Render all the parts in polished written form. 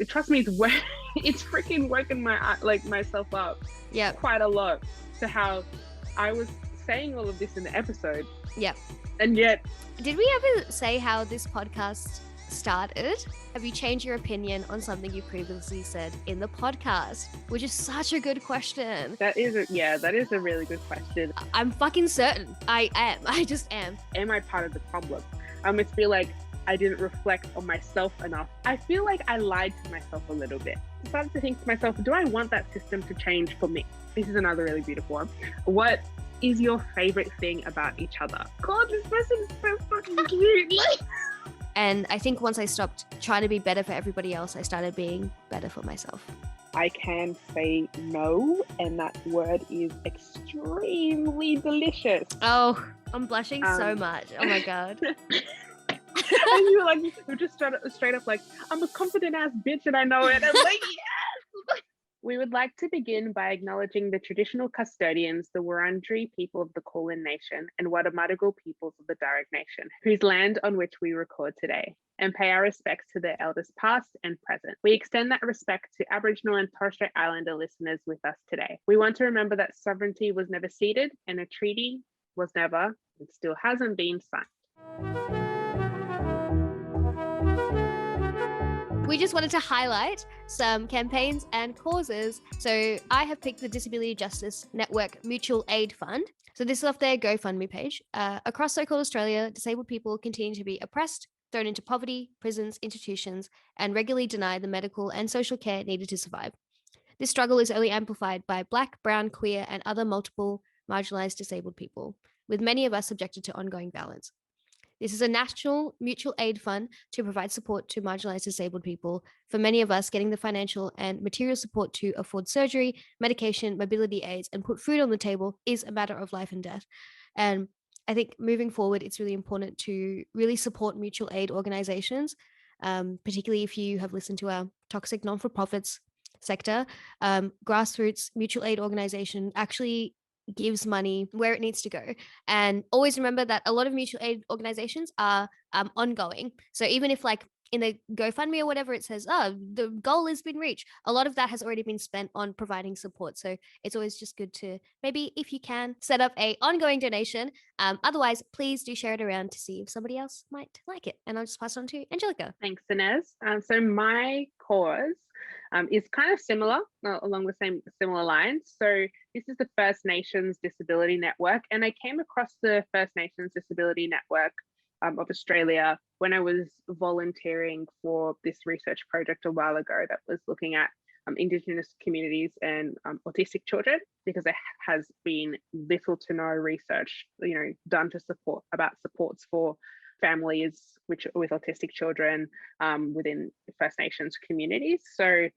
trust me, it's freaking woken myself up Yep. quite a lot to how I was saying all of this in the episode. Yep. And yet, did we ever say how this podcast started? Have you changed your opinion on something you previously said in the podcast? Which is such a good question. that is a really good question. I'm fucking certain I am. I just am. Am I part of the problem? I almost feel like I didn't reflect on myself enough. I feel like I lied to myself a little bit. I started to think to myself, do I want that system to change for me? This is another really beautiful one. What is your favorite thing about each other? God, this person is so fucking cute. And I think once I stopped trying to be better for everybody else, I started being better for myself. I can say no, and that word is extremely delicious. Oh, I'm blushing so much. Oh my God. And you were like, you're just straight up like, I'm a confident ass bitch and I know it. I'm like, yes. We would like to begin by acknowledging the traditional custodians, the Wurundjeri people of the Kulin Nation and Wadamadigal peoples of the Darug Nation, whose land on which we record today, and pay our respects to their elders past and present. We extend that respect to Aboriginal and Torres Strait Islander listeners with us today. We want to remember that sovereignty was never ceded and a treaty was never and still hasn't been signed. We just wanted to highlight some campaigns and causes. So I have picked the Disability Justice Network Mutual Aid Fund. So this is off their GoFundMe page. Across so-called Australia, disabled people continue to be oppressed, thrown into poverty, prisons, institutions, and regularly denied the medical and social care needed to survive. This struggle is only amplified by Black, Brown, queer, and other multiple marginalised disabled people, with many of us subjected to ongoing violence. This is a national mutual aid fund to provide support to marginalised disabled people. For many of us, getting the financial and material support to afford surgery, medication, mobility aids, and put food on the table is a matter of life and death. And I think moving forward, it's really important to really support mutual aid organisations, particularly if you have listened to our toxic non-for-profits sector. Grassroots mutual aid organisation actually gives money where it needs to go. And always remember that a lot of mutual aid organizations are ongoing. So even if like in the GoFundMe or whatever, it says, oh, the goal has been reached, a lot of that has already been spent on providing support. So it's always just good to maybe, if you can, set up a ongoing donation. Otherwise, please do share it around to see if somebody else might like it. And I'll just pass it on to Angelica. Thanks, Inez. So my cause is kind of similar, along the similar lines. So this is the First Nations Disability Network, and I came across the First Nations Disability Network of Australia when I was volunteering for this research project a while ago that was looking at Indigenous communities and autistic children, because there has been little to no research, done to support supports for families with autistic children within First Nations communities. So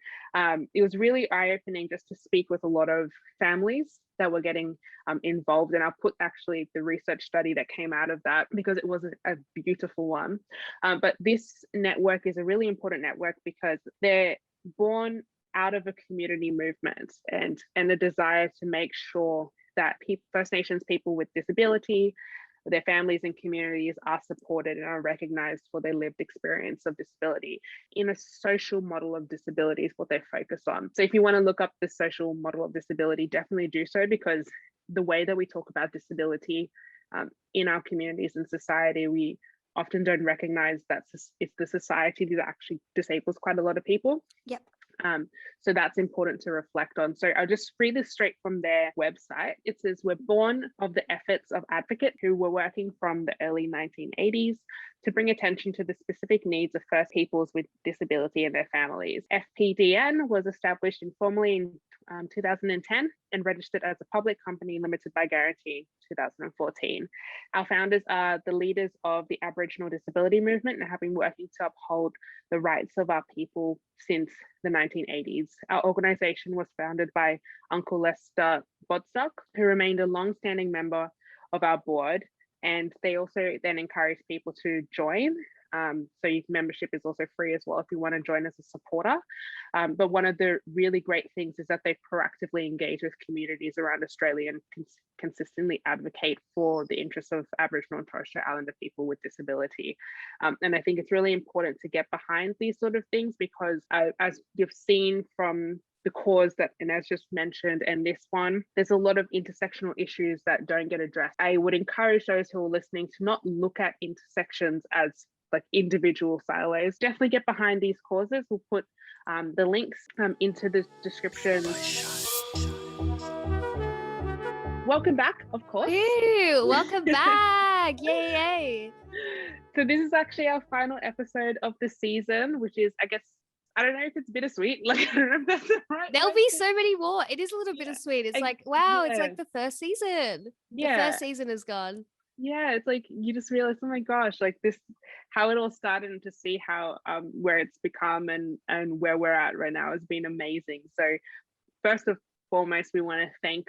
it was really eye-opening just to speak with a lot of families that were getting involved. And I'll put actually the research study that came out of that, because it was a beautiful one. But this network is a really important network because they're born out of a community movement and a desire to make sure that First Nations people with disability, their families and communities are supported and are recognized for their lived experience of disability in a social model of disability is what they focus on. So if you want to look up the social model of disability, definitely do so, because the way that we talk about disability in our communities and society, we often don't recognize that it's the society that actually disables quite a lot of people. Yep. So that's important to reflect on. So I'll just read this straight from their website. It says, we're born of the efforts of advocates who were working from the early 1980s to bring attention to the specific needs of First Peoples with disability and their families. FPDN was established informally in 2010 and registered as a public company limited by guarantee in 2014. Our founders are the leaders of the Aboriginal disability movement and have been working to uphold the rights of our people since the 1980s. Our organisation was founded by Uncle Lester Bodstock, who remained a long-standing member of our board, and they also then encourage people to join So your membership is also free as well if you want to join as a supporter. But one of the really great things is that they proactively engage with communities around Australia and consistently advocate for the interests of Aboriginal and Torres Strait Islander people with disability. And I think it's really important to get behind these sort of things because as you've seen from the cause that Inez just mentioned and this one, there's a lot of intersectional issues that don't get addressed. I would encourage those who are listening to not look at intersections as like individual silos. Definitely get behind these causes. We'll put the links into the description. Welcome back, of course. Ew, welcome back. Yay. So this is actually our final episode of the season, which is, I guess, I don't know if it's bittersweet. Like, I don't know if that's the right There'll be so many more. It is a little bittersweet. It's like, wow, it's like the first season. The first season is gone. Yeah, it's like you just realize, oh my gosh, like this, how it all started, and to see how where it's become and where we're at right now has been amazing. So first and foremost, we want to thank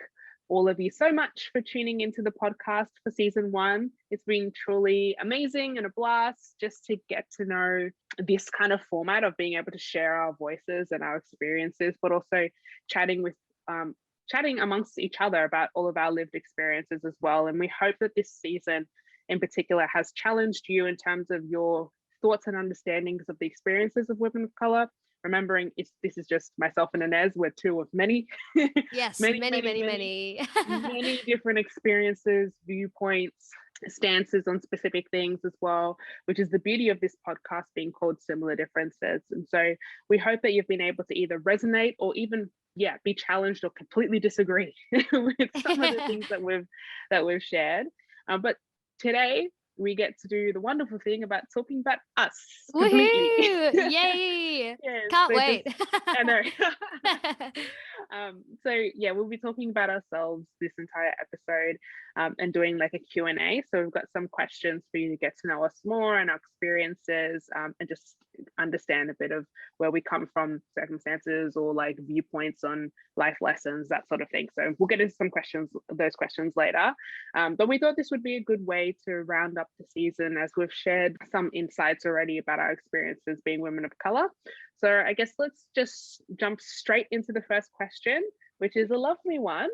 all of you so much for tuning into the podcast for season 1. It's been truly amazing and a blast just to get to know this kind of format of being able to share our voices and our experiences, but also chatting amongst each other about all of our lived experiences as well. And we hope that this season in particular has challenged you in terms of your thoughts and understandings of the experiences of women of color. Remembering this is just myself and Inez, we're two of many. Yes, many different experiences, viewpoints, stances on specific things as well, which is the beauty of this podcast being called Similar Differences. And so we hope that you've been able to either resonate or even be challenged or completely disagree with some of the things that we've shared. But today we get to do the wonderful thing about talking about us completely. Yay! Yes, can't wait. I know. So yeah, we'll be talking about ourselves this entire episode and doing like a Q&A. So we've got some questions for you to get to know us more and our experiences and just understand a bit of where we come from, circumstances or like viewpoints on life lessons, that sort of thing. So we'll get into those questions later. But we thought this would be a good way to round up the season, as we've shared some insights already about our experiences being women of color. So I guess let's just jump straight into the first question, which is a lovely one,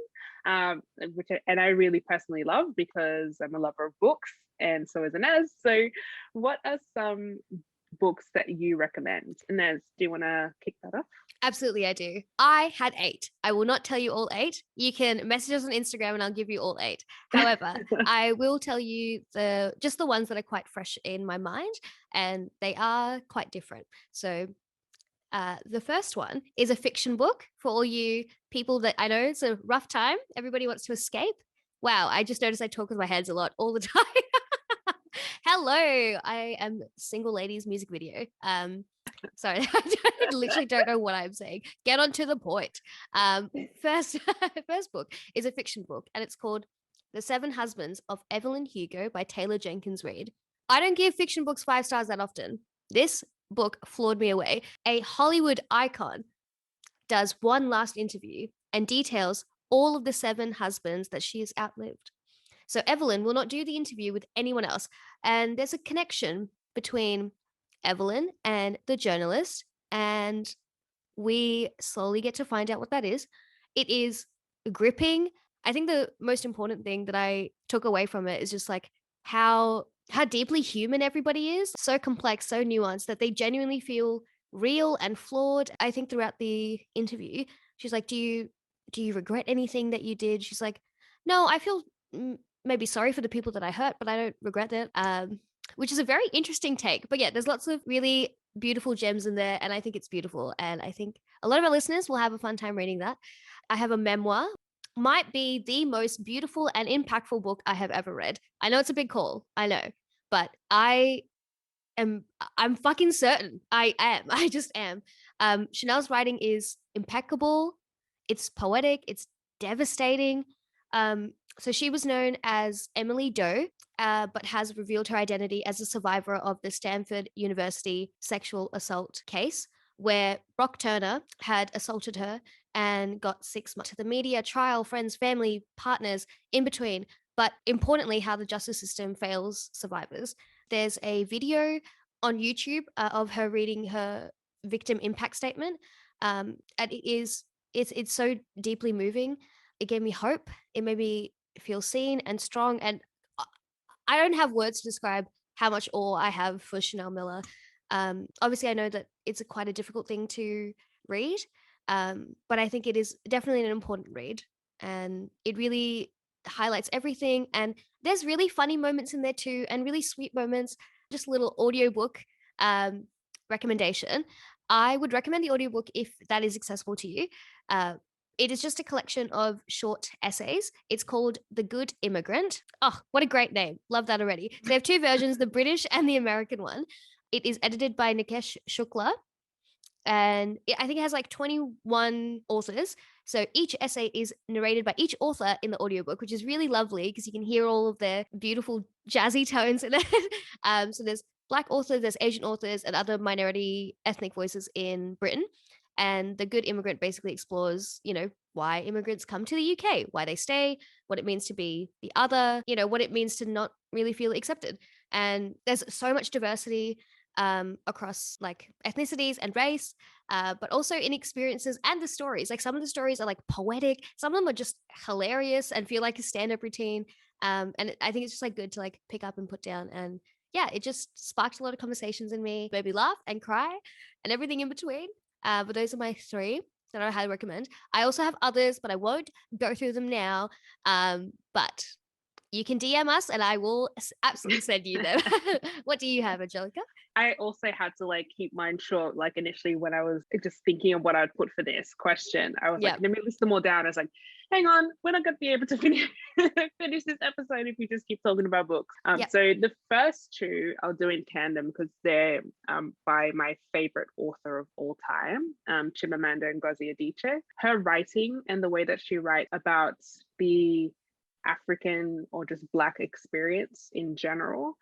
which I really personally love because I'm a lover of books, and so is Inez. So what are some books that you recommend? Inez, do you want to kick that off? Absolutely, I do. I had 8. I will not tell you all 8. You can message us on Instagram and I'll give you all 8. However, I will tell you just the ones that are quite fresh in my mind, and they are quite different. So the first one is a fiction book for all you people that I know it's a rough time. Everybody wants to escape. Wow, I just noticed I talk with my hands a lot all the time. Hello, I am Single Ladies music video. Sorry, I literally don't know what I'm saying. Get on to the point. First book is a fiction book, and it's called The 7 Husbands of Evelyn Hugo by Taylor Jenkins Reid. I don't give fiction books 5 stars that often. This book floored me away. A Hollywood icon does one last interview and details all of the 7 husbands that she has outlived. So Evelyn will not do the interview with anyone else. And there's a connection between Evelyn and the journalist, and we slowly get to find out what that is. It is gripping. I think the most important thing that I took away from it is just like how deeply human everybody is. So complex, so nuanced that they genuinely feel real and flawed. I think throughout the interview, she's like, do you regret anything that you did? She's like, no, I feel maybe sorry for the people that I hurt, but I don't regret it. Which is a very interesting take. But yeah, there's lots of really beautiful gems in there, and I think it's beautiful. And I think a lot of our listeners will have a fun time reading that. I have a memoir. Might be the most beautiful and impactful book I have ever read. I know it's a big call, I know, but I'm fucking certain I am. I just am. Chanel's writing is impeccable. It's poetic. It's devastating. So she was known as Emily Doe, but has revealed her identity as a survivor of the Stanford University sexual assault case, where Brock Turner had assaulted her and got 6 months to the media, trial, friends, family, partners, in between. But importantly, how the justice system fails survivors. There's a video on YouTube of her reading her victim impact statement. And it's so deeply moving. It gave me hope. It made me feel seen and strong. And I don't have words to describe how much awe I have for Chanel Miller. Obviously, I know that it's quite a difficult thing to read, but I think it is definitely an important read, and it really highlights everything. And there's really funny moments in there too, and really sweet moments. Just a little audiobook recommendation. I would recommend the audiobook if that is accessible to you. Uh, it is just a collection of short essays. It's called The Good Immigrant. Oh, what a great name. Love that already. So they have two versions, the British and the American one. It is edited by Nikesh Shukla, and I think it has like 21 authors. So each essay is narrated by each author in the audiobook, which is really lovely because you can hear all of their beautiful jazzy tones in it. So there's Black authors, there's Asian authors, and other minority ethnic voices in Britain. And The Good Immigrant basically explores, why immigrants come to the UK, why they stay, what it means to be the other, what it means to not really feel accepted. And there's so much diversity across like ethnicities and race, but also in experiences and the stories. Like some of the stories are like poetic, some of them are just hilarious and feel like a stand-up routine. And I think it's just like good to like pick up and put down. And yeah, it just sparked a lot of conversations in me, made me laugh and cry and everything in between. But those are my three that I highly recommend. I also have others, but I won't go through them now. But you can DM us and I will absolutely send you them. What do you have, Angelica? I also had to like keep mine short. Like initially when I was just thinking of what I'd put for this question, I was like, let me list them all down. I was like, hang on, we're not going to be able to finish this episode if we just keep talking about books. So the first two I'll do in tandem because they're by my favorite author of all time, Chimamanda Ngozi Adichie. Her writing and the way that she writes about the African or just Black experience in general,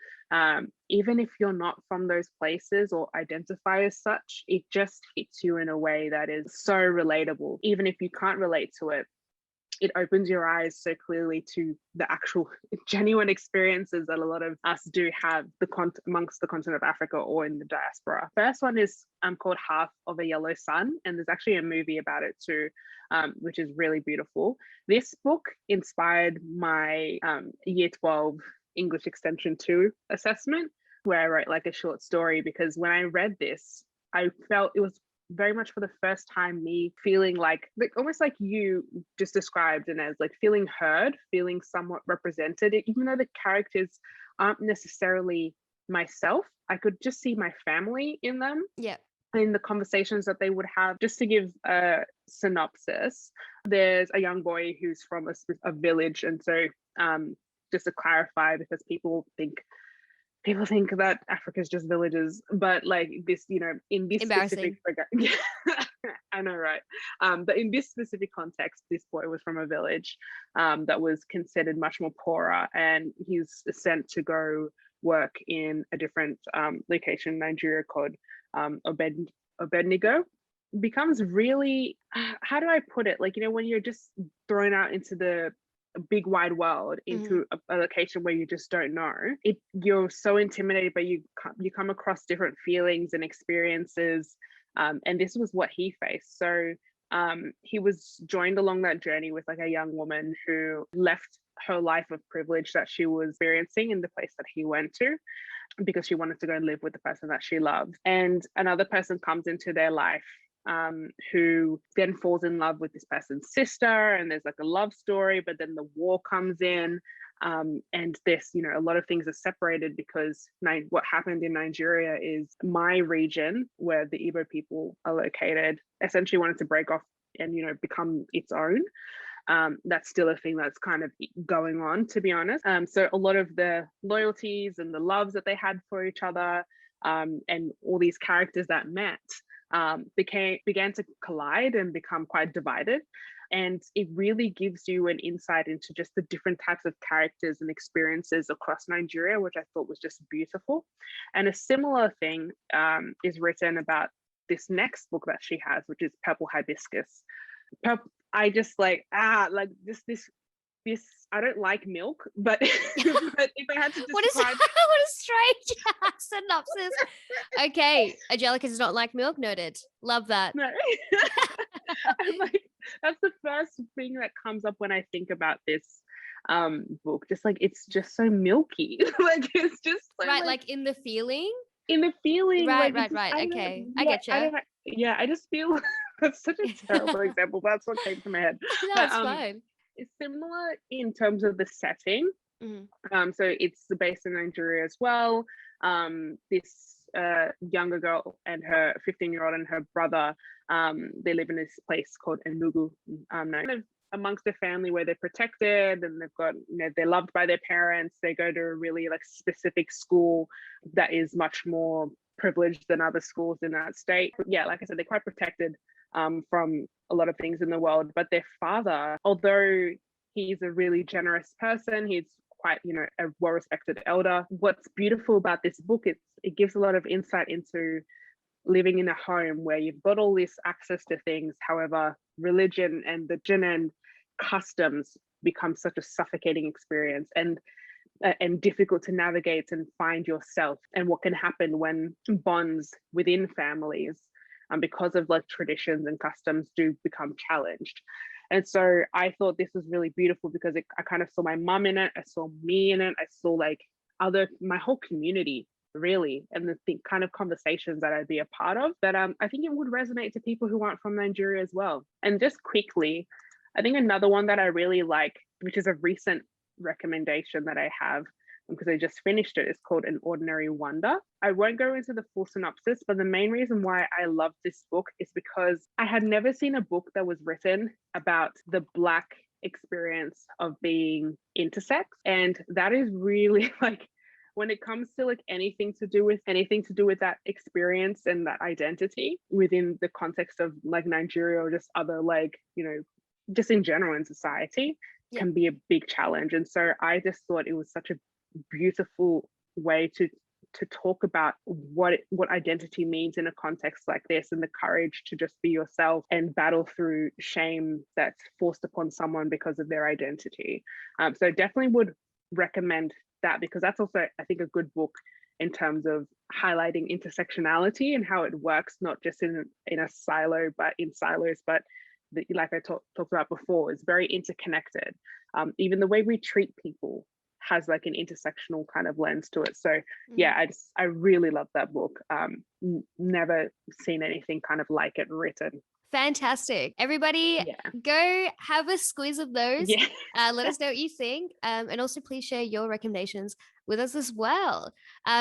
even if you're not from those places or identify as such, it just hits you in a way that is so relatable. Even if you can't relate to it, it opens your eyes so clearly to the actual genuine experiences that a lot of us do have amongst the continent of Africa or in the diaspora. First one is called Half of a Yellow Sun, and there's actually a movie about it too, which is really beautiful. This book inspired my Year 12 English Extension 2 assessment, where I wrote like a short story, because when I read this, I felt it was very much for the first time me feeling like almost like you just described, and as like feeling heard, feeling somewhat represented, even though the characters aren't necessarily myself. I could just see my family in them. Yeah. In the conversations that they would have. Just to give a synopsis, there's a young boy who's from a village, and so just to clarify, because people think that Africa is just villages, but like this, in this specific I know, right? But in this specific context, this boy was from a village that was considered much more poorer, and he's sent to go work in a different location in Nigeria called Abednego. Becomes really, how do I put it? Like, when you're just thrown out into the big wide world, into a location where you just don't know it, you're so intimidated, but you come across different feelings and experiences, and this was what he faced. So he was joined along that journey with like a young woman who left her life of privilege that she was experiencing in the place that he went to, because she wanted to go and live with the person that she loved. And another person comes into their life who then falls in love with this person's sister, and there's like a love story, but then the war comes in, and this, a lot of things are separated, because what happened in Nigeria is my region, where the Igbo people are located, essentially wanted to break off and become its own. That's still a thing that's kind of going on, to be honest. So a lot of the loyalties and the loves that they had for each other, and all these characters that met, began to collide and become quite divided. And it really gives you an insight into just the different types of characters and experiences across Nigeria, which I thought was just beautiful. And a similar thing is written about this next book that she has, which is Purple Hibiscus. I just this this, I don't like milk, but, but if I had to What is describe, what a strange synopsis. Okay, Angelica does not like milk. Noted. Love that. no, I'm like, that's the first thing that comes up when I think about this book. Just like, it's just so milky. Like, it's just so, Right, like in the feeling. in the feeling. Right, Like, right. I don't Okay, know, I get you. I don't know, yeah, I just feel that's such a terrible example, but that's what came to my head. No, But it's fine. it's similar in terms of the setting. So it's based in Nigeria as well. This younger girl and her 15-year-old and her brother, they live in this place called Enugu, kind of amongst a family where they're protected and they've got, they're loved by their parents. They go to a really like specific school that is much more privileged than other schools in that state. Yeah, like I said, they're quite protected from a lot of things in the world. But their father, although he's a really generous person, he's quite, a well-respected elder. What's beautiful about this book, it gives a lot of insight into living in a home where you've got all this access to things. However, religion and customs become such a suffocating experience and difficult to navigate and find yourself, and what can happen when bonds within families, because of like traditions and customs, do become challenged. And so I thought this was really beautiful because I kind of saw my mum in it, I saw me in it, I saw like my whole community really, and the kind of conversations that I'd be a part of, that I think it would resonate to people who aren't from Nigeria as well. And just quickly, I think another one that I really like, which is a recent recommendation that I have, because I just finished it, is called An Ordinary Wonder. I won't go into the full synopsis, but the main reason why I love this book is because I had never seen a book that was written about the Black experience of being intersex. And that is really like, when it comes to like anything to do with that experience and that identity within the context of like Nigeria or just other like, just in general in society, can be a big challenge. And so I just thought it was such a beautiful way to talk about what identity means in a context like this, and the courage to just be yourself and battle through shame that's forced upon someone because of their identity. So definitely would recommend that, because that's also, I think, a good book in terms of highlighting intersectionality and how it works, not just in a silo, but in silos, but like I talked about before, is very interconnected. Even the way we treat people has like an intersectional kind of lens to it. So yeah, I really love that book. Never seen anything kind of like it written. Fantastic. Everybody, go have a squeeze of those. Let us know what you think. And also please share your recommendations with us as well.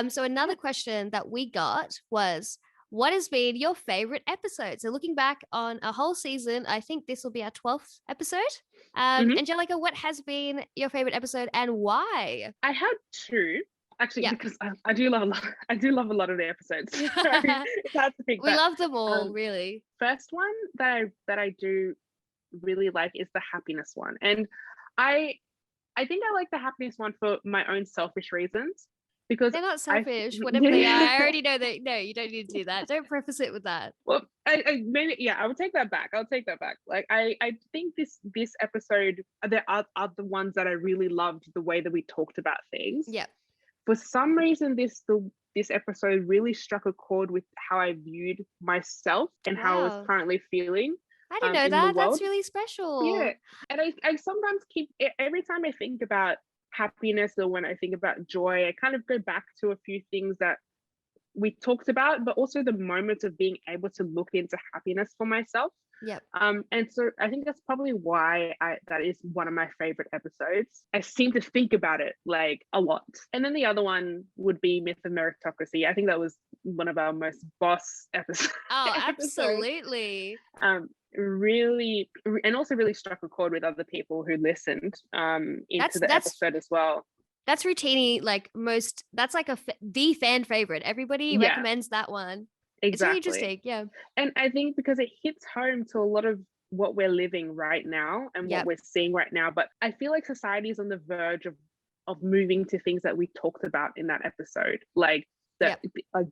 So another question that we got was, what has been your favorite episode? So looking back on a whole season, I think this will be our 12th episode. Angelica, what has been your favorite episode and why? I had two. Actually, because I do love a lot of the episodes. So it's hard to pick. We love them all, really. First one that I do really like is the happiness one, and I think I like the happiness one for my own selfish reasons, because they're not selfish. Whatever they are, I already know that. No, you don't need to do that. Don't preface it with that. Well, I maybe I will take that back. Like I think this episode, there are the ones that I really loved the way that we talked about things. Yeah. For some reason, this episode really struck a chord with how I viewed myself and how I was currently feeling. I didn't know that. That's really special. Yeah. And I sometimes every time I think about happiness, or when I think about joy, I kind of go back to a few things that we talked about, but also the moments of being able to look into happiness for myself. Yep. And so I think that's probably why that is one of my favorite episodes. I seem to think about it like a lot. And then the other one would be Myth of Meritocracy. I think that was one of our most boss episodes. Oh, absolutely. Really, and also really struck a chord with other people who listened into the episode as well. That's routinely that's like the fan favorite. Everybody recommends that one. Exactly. It's really interesting, yeah. And I think because it hits home to a lot of what we're living right now and what we're seeing right now. But I feel like society is on the verge of moving to things that we talked about in that episode, like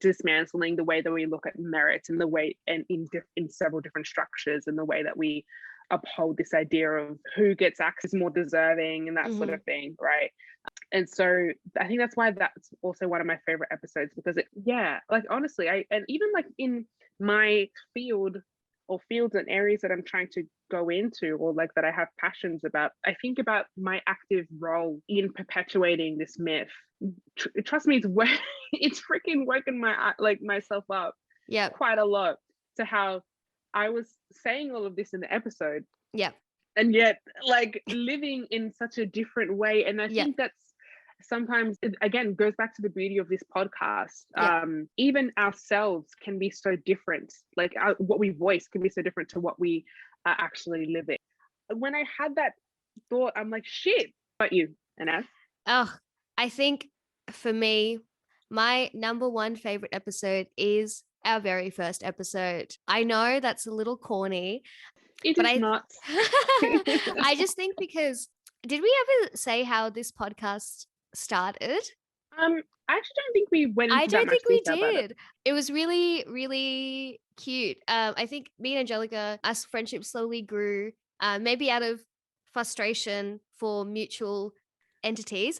dismantling the way that we look at merit and the way and in several different structures, and the way that we uphold this idea of who gets access more deserving and that sort of thing, right? And so I think that's why that's also one of my favorite episodes, because like honestly, and even like in my field or fields and areas that I'm trying to go into, or like that I have passions about, I think about my active role in perpetuating this myth. Trust me, it's freaking working myself up quite a lot, to how I was saying all of this in the episode, and yet like living in such a different way. And I think that's sometimes, it, again, goes back to the beauty of this podcast. Even ourselves can be so different, like what we voice can be so different to what we are actually living. When I had that thought, I'm like, shit. But you, Anaz? Oh, I think for me, my number one favorite episode is our very first episode. I know that's a little corny. It is not. I just think because, did we ever say how this podcast started? I actually don't think we went into I don't think we did. It. It was really, really cute. I think me and Angelica, our friendship slowly grew, maybe out of frustration for mutual entities.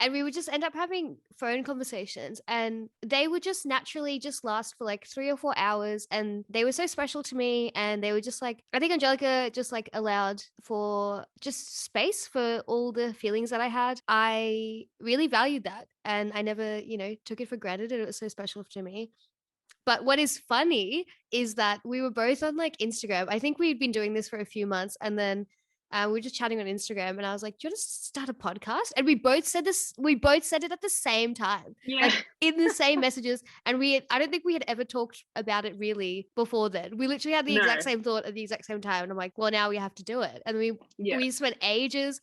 And we would just end up having phone conversations, and they would just naturally just last for like 3 or 4 hours. And they were so special to me. And they were just like, I think Angelica just like allowed for just space for all the feelings that I had. I really valued that. And I never, took it for granted. And it was so special to me. But what is funny is that we were both on like Instagram. I think we'd been doing this for a few months, and then we were just chatting on Instagram, and I was like, "Do you want to start a podcast?" And we both said this. We both said it at the same time, like in the same messages. And I don't think we had ever talked about it really before then. We literally had the exact same thought at the exact same time. And I'm like, well, now we have to do it. And we spent ages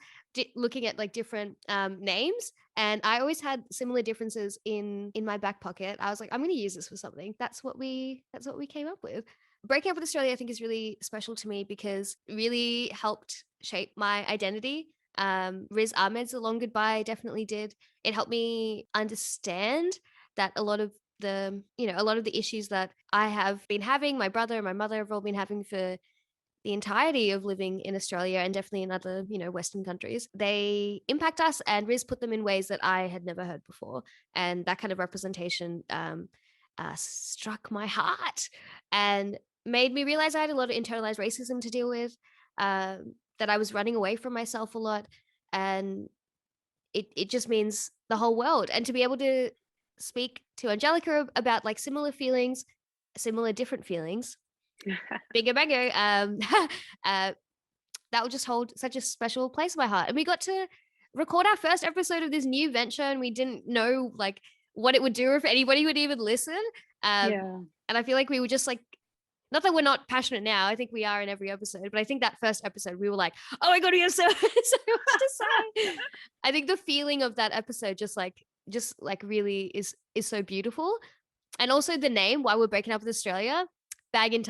looking at like different names. And I always had similar differences in my back pocket. I was like, I'm going to use this for something. That's what we came up with. Breaking up with Australia, I think, is really special to me because it really helped shape my identity. Riz Ahmed's A Long Goodbye definitely did. It helped me understand that a lot of the issues that I have been having, my brother and my mother have all been having for the entirety of living in Australia, and definitely in other, Western countries, they impact us, and Riz put them in ways that I had never heard before. And that kind of representation struck my heart and made me realize I had a lot of internalized racism to deal with, that I was running away from myself a lot. And it just means the whole world. And to be able to speak to Angelica about like similar feelings, similar different feelings, bingo bango, that will just hold such a special place in my heart. And we got to record our first episode of this new venture, and we didn't know like what it would do, or if anybody would even listen. And I feel like we were just like, not that we're not passionate now, I think we are in every episode, but I think that first episode we were like, oh my god, we have so much to say. I think the feeling of that episode just like really is so beautiful. And also the name, Why We're Breaking Up with Australia, banging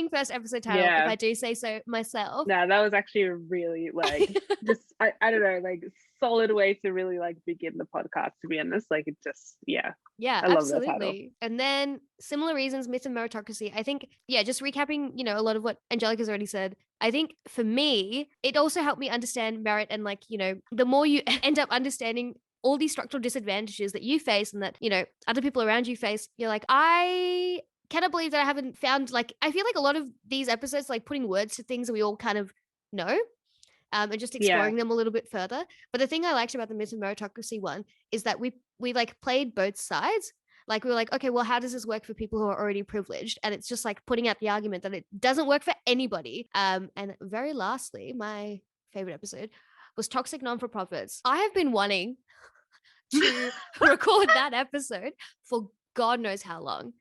first episode title, if I do say so myself. No, that was actually a really like just I don't know, like solid way to really like begin the podcast, to be honest. Like it just I love absolutely. that title. And then similar reasons, Myth and Meritocracy. I think just recapping a lot of what Angelica's already said. I think for me it also helped me understand merit, and like the more you end up understanding all these structural disadvantages that you face and that other people around you face, you're like, I cannot believe that I haven't found, like, I feel like a lot of these episodes like putting words to things that we all kind of know, and just exploring them a little bit further. But the thing I liked about the Myth and Meritocracy one is that we like played both sides. Like we were like, okay, well, how does this work for people who are already privileged? And it's just like putting out the argument that it doesn't work for anybody. And very lastly, my favorite episode was Toxic Non-for-Profits. I have been wanting to record that episode for God knows how long.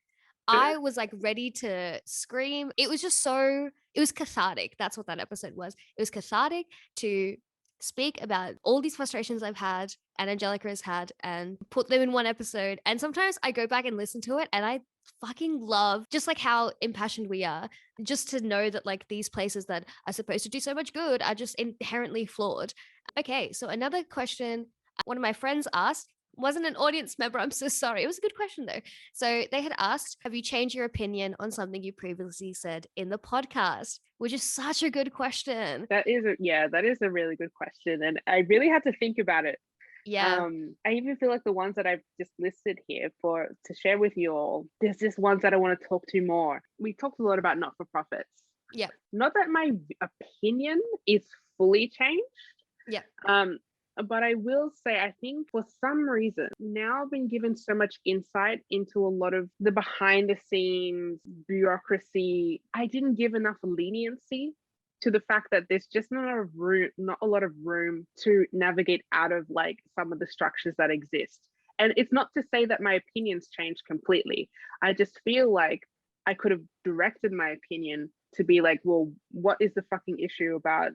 I was like ready to scream. It was just it was cathartic. That's what that episode was. It was cathartic to speak about all these frustrations I've had and Angelica has had and put them in one episode. And sometimes I go back and listen to it and I fucking love just like how impassioned we are, just to know that like these places that are supposed to do so much good are just inherently flawed. Okay, so another question one of my friends asked, wasn't an audience member. I'm so sorry. It was a good question though. So they had asked, have you changed your opinion on something you previously said in the podcast? Which is such a good question. That is a really good question. And I really had to think about it. Yeah. I even feel like the ones that I've just listed here to share with you all, there's just ones that I want to talk to more. We talked a lot about not-for-profits. Yeah. Not that my opinion is fully changed. Yeah. But I will say, I think for some reason, now I've been given so much insight into a lot of the behind the scenes bureaucracy. I didn't give enough leniency to the fact that there's just not a lot of room to navigate out of like some of the structures that exist. And it's not to say that my opinions changed completely. I just feel like I could have directed my opinion to be like, well, what is the fucking issue about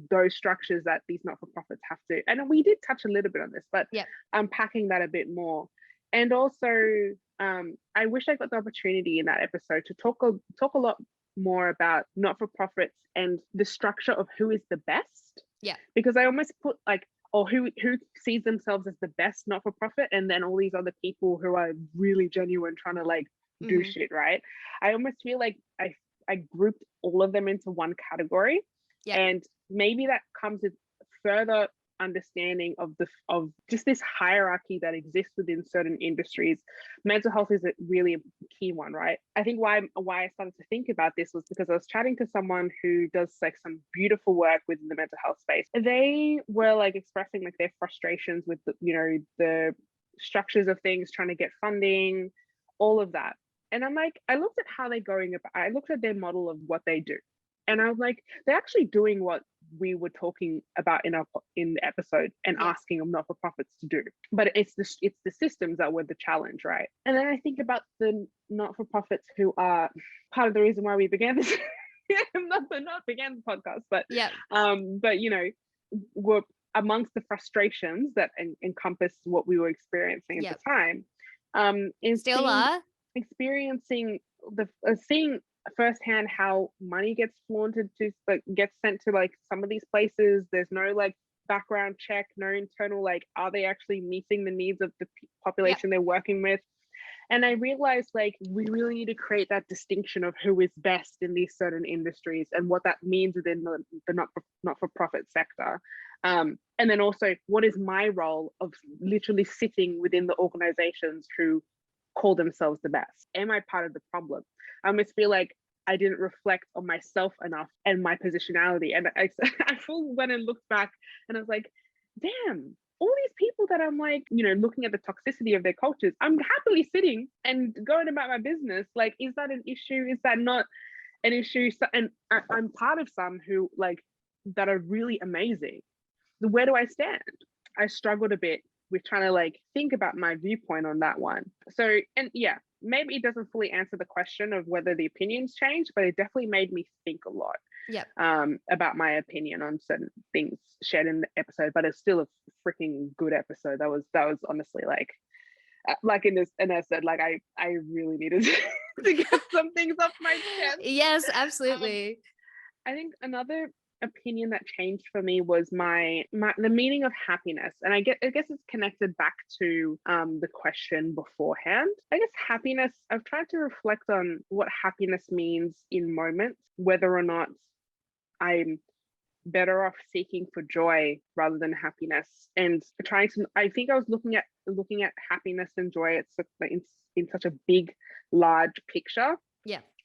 those structures that these not-for-profits have to, and we did touch a little bit on this, but unpacking that a bit more. And also I wish I got the opportunity in that episode to talk a lot more about not-for-profits and the structure of who is the best, because I almost put like, or who sees themselves as the best not-for-profit, and then all these other people who are really genuine trying to like do shit, right? I almost feel like I grouped all of them into one category. And maybe that comes with further understanding of just this hierarchy that exists within certain industries. Mental health is a really key one, right? I think why I started to think about this was because I was chatting to someone who does like some beautiful work within the mental health space. They were like expressing like their frustrations with the structures of things, trying to get funding, all of that. And I'm like, I looked at how they're going about, I looked at their model of what they do. And I was like, they're actually doing what we were talking about in the episode and asking of not-for-profits to do. But it's the systems that were the challenge, right? And then I think about the not-for-profits who are part of the reason why we began this, not began the podcast, but were amongst the frustrations that encompass what we were experiencing at the time. Experiencing seeing firsthand how money gets flaunted to like gets sent to like some of these places. There's no like background check, no internal like, are they actually meeting the needs of the population they're working with? And I realized like we really need to create that distinction of who is best in these certain industries and what that means within the not-for-profit sector. And then also, what is my role of literally sitting within the organizations who call themselves the best? Am I part of the problem? I almost feel like I didn't reflect on myself enough and my positionality. And I went and looked back and I was like, damn, all these people that I'm like, looking at the toxicity of their cultures, I'm happily sitting and going about my business. Like, is that an issue? Is that not an issue? So, and I'm part of some who like that are really amazing. Where do I stand? I struggled a bit with trying to like think about my viewpoint on that one. So, and maybe it doesn't fully answer the question of whether the opinions change, but it definitely made me think a lot about my opinion on certain things shared in the episode. But it's still a freaking good episode. That was honestly like in this, and I said like I really needed to get some things off my chest. Yes, absolutely. I think another opinion that changed for me was the meaning of happiness, and I guess it's connected back to the question beforehand. I guess happiness, I've tried to reflect on what happiness means in moments, whether or not I'm better off seeking for joy rather than happiness, and I think I was looking at happiness and joy in such a big large picture,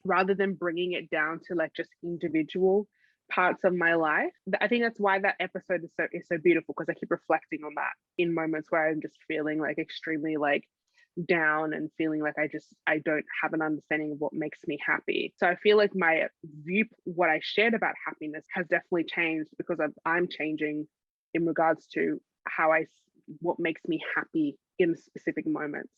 rather than bringing it down to like just individual parts of my life. I think that's why that episode is so beautiful, because I keep reflecting on that in moments where I'm just feeling like extremely like down and feeling like I don't have an understanding of what makes me happy. So I feel like my view, what I shared about happiness, has definitely changed because I'm changing in regards to what makes me happy in specific moments.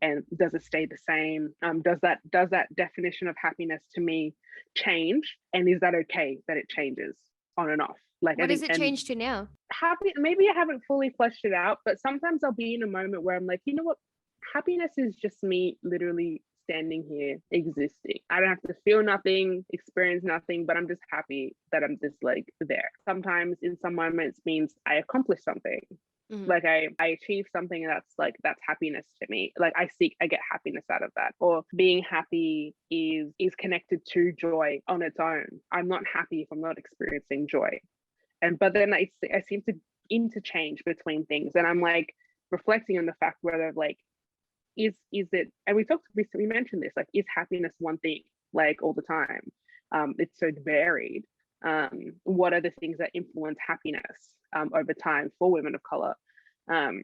And does it stay the same? Does that definition of happiness to me change? And is that okay that it changes on and off? Like, what does it change to now? Happy, maybe I haven't fully fleshed it out, but sometimes I'll be in a moment where I'm like, you know what? Happiness is just me literally standing here existing. I don't have to feel nothing, experience nothing, but I'm just happy that I'm just like there. Sometimes in some moments means I accomplished something. Mhm. Like I achieve something that's happiness to me. Like I get happiness out of that. Or being happy is connected to joy on its own. I'm not happy if I'm not experiencing joy. But then I seem to interchange between things, and I'm like reflecting on the fact whether like is it, and we mentioned this, like, is happiness one thing like all the time? It's so varied. What are the things that influence happiness over time for women of color? um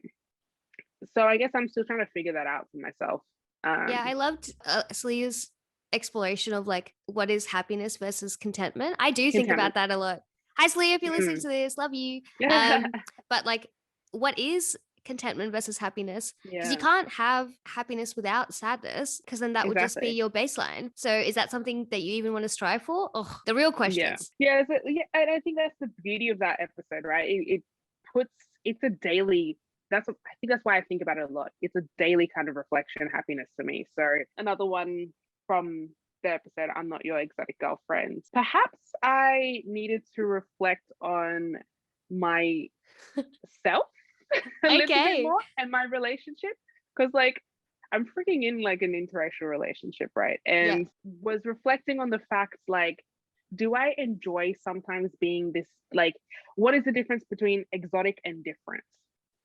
so I guess I'm still trying to figure that out for myself. Yeah, I loved Selea's exploration of like what is happiness versus contentment. I do think Contentment. about that a lot. Hi, Selea, if you're listening Mm. to this, love you. Yeah. But like, what is contentment versus happiness? Because you Yeah, can't have happiness without sadness, because then that would just be exactly. your baseline. So, is that something that you even want to strive for? Oh, the real Yeah, questions. yeah, and I think that's the beauty of that episode, right? It puts, it's a daily, I think that's why I think about it a lot. It's a daily kind of reflection, happiness for me. So another one from the episode, I'm Not Your Exotic Girlfriend. Perhaps I needed to reflect on myself a little bit Okay. more and my relationship, because like I'm freaking in like an interracial relationship, right? Yeah. And was reflecting on the facts like, do I enjoy sometimes being this, like, what is the difference between exotic and different?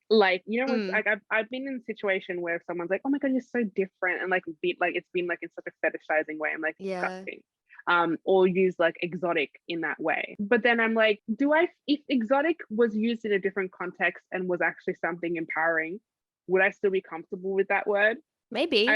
Like, you know, it's Mm, like I've been in a situation where someone's like, oh my god, you're so different, and like it's been like in such a fetishizing way. I'm like, yeah. disgusting. Or use like exotic in that way. But then I'm like, if exotic was used in a different context and was actually something empowering, would I still be comfortable with that word? Maybe.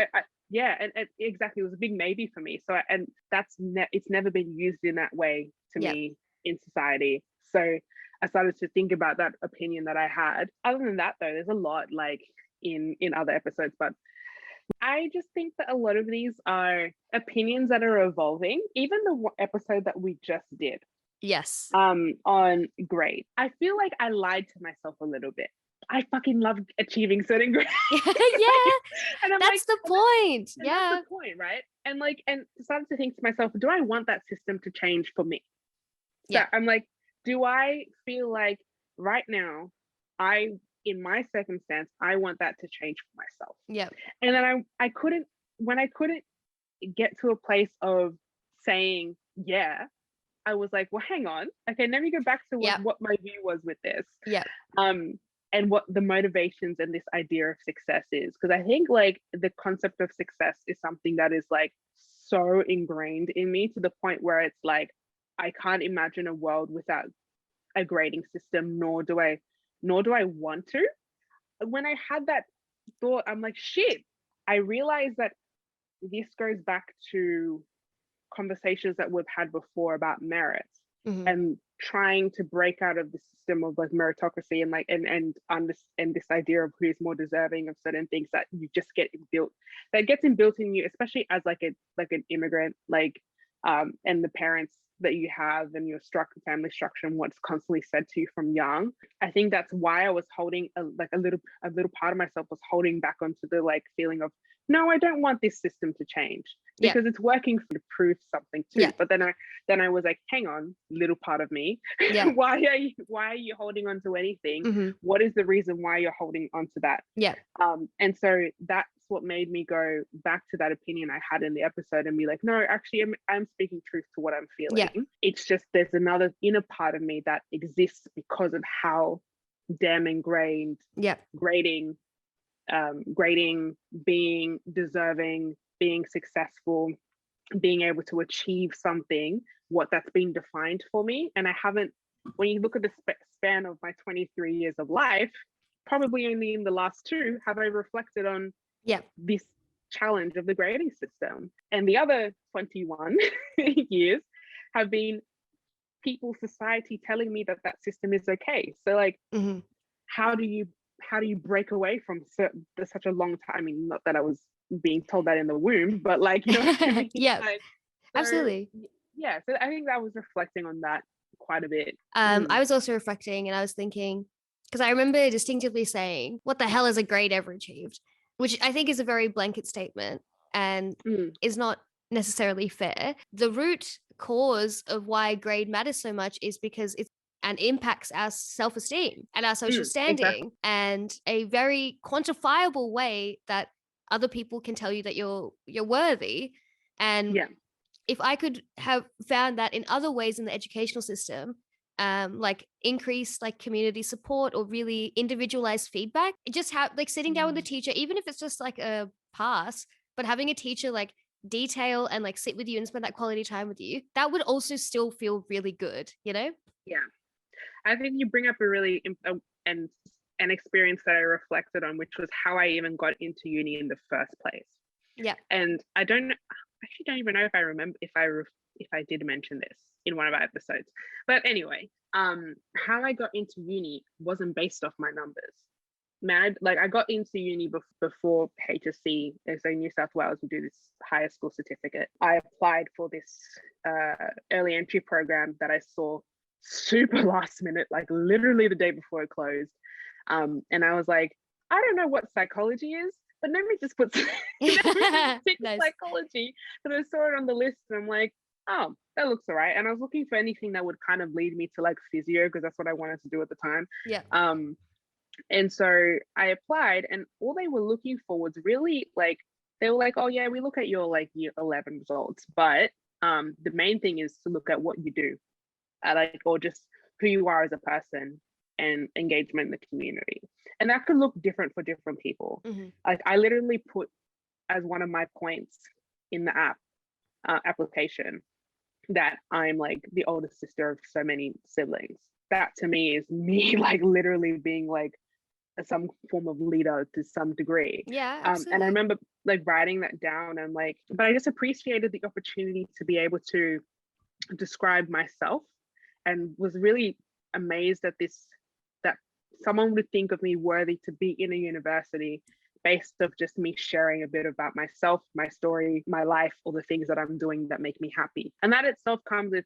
Yeah, and exactly, it was a big maybe for me. So and it's never been used in that way to Yeah. me in society. So I started to think about that opinion that I had. Other than that, though, there's a lot like in other episodes, but I just think that a lot of these are opinions that are evolving. Even the episode that we just did Yes. on grade, I feel like I lied to myself a little bit. I fucking love achieving certain grades. Yeah. And I'm like, That's the point. and that's Yeah. the point, right? And like, and started to think to myself, do I want that system to change for me? So Yeah. I'm like, do I feel like right now, I, in my circumstance, I want that to change for myself? Yeah. And then I couldn't, when I couldn't get to a place of saying, yeah, I was like, well, hang on. Okay, let me go back to Yeah. what my view was with this. Yeah. Um, and what the motivations and this idea of success is. Because I think like the concept of success is something that is like so ingrained in me, to the point where it's like I can't imagine a world without a grading system, nor do I want to. When I had that thought, I'm like, shit, I realized that this goes back to conversations that we've had before about merit, Mhm. and trying to break out of the system of like meritocracy, and like and this idea of who's more deserving of certain things that you just get built, that gets inbuilt in you, especially as like an immigrant, like and the parents that you have, and your family structure, and what's constantly said to you from young. I think that's why I was holding a little part of myself was holding back onto the like feeling of, no, I don't want this system to change, Yeah. because it's working to prove something too. Yeah. But then I was like, hang on, little part of me, Yeah. why are you holding on to anything? Hmm. What is the reason why you're holding on to that? Yeah. And so that's what made me go back to that opinion I had in the episode and be like, no, actually, I'm speaking truth to what I'm feeling. Yeah. It's just there's another inner part of me that exists because of how damn ingrained Yeah. grading, being deserving, being successful, being able to achieve something, what that's been defined for me. And I haven't, when you look at the span of my 23 years of life, probably only in the last two have I reflected on Yeah. this challenge of the grading system. And the other 21 years have been people, society telling me that that system is okay. So like, Hmm. how do you break away from such a long time? I mean, not that I was being told that in the womb, but like, you know what I mean? Yeah. Like, so, Absolutely. yeah, so I think that was reflecting on that quite a bit. I was also reflecting and I was thinking, because I remember distinctively saying, what the hell is a grade ever achieved? Which I think is a very blanket statement and Mm, is not necessarily fair. The root cause of why grade matters so much is because it's and impacts our self-esteem and our social Exactly. standing, and a very quantifiable way that other people can tell you that you're worthy. And Yeah. if I could have found that in other ways in the educational system, like increase like community support or really individualized feedback, just have like sitting down with the teacher, even if it's just like a pass, but having a teacher like detail and like sit with you and spend that quality time with you, that would also still feel really good, you know? Yeah. I think you bring up a really and an experience that I reflected on, which was how I even got into uni in the first place. Yeah. And I actually don't even know if I remember if I did mention this in one of our episodes. But anyway, how I got into uni wasn't based off my numbers. Like I got into uni before HSC, so New South Wales would do this higher school certificate. I applied for this early entry program that I saw super last minute, like literally the day before it closed. And I was like, I don't know what psychology is, but let me just put Nice. psychology. And I saw it on the list, and I'm like, oh, that looks all right. And I was looking for anything that would kind of lead me to like physio, because that's what I wanted to do at the time. Yeah. And so I applied, and all they were looking for was really like, they were like, oh yeah, we look at your like year 11 results, but the main thing is to look at what you do, like, or just who you are as a person and engagement in the community. And that could look different for different people. Mm-hmm. Like I literally put as one of my points in the application that I'm like the older sister of so many siblings. That to me is me like literally being like some form of leader to some degree. Yeah, absolutely. And I remember like writing that down, and like, but I just appreciated the opportunity to be able to describe myself, and was really amazed at that someone would think of me worthy to be in a university based of just me sharing a bit about myself, my story, my life, all the things that I'm doing that make me happy. And that itself comes with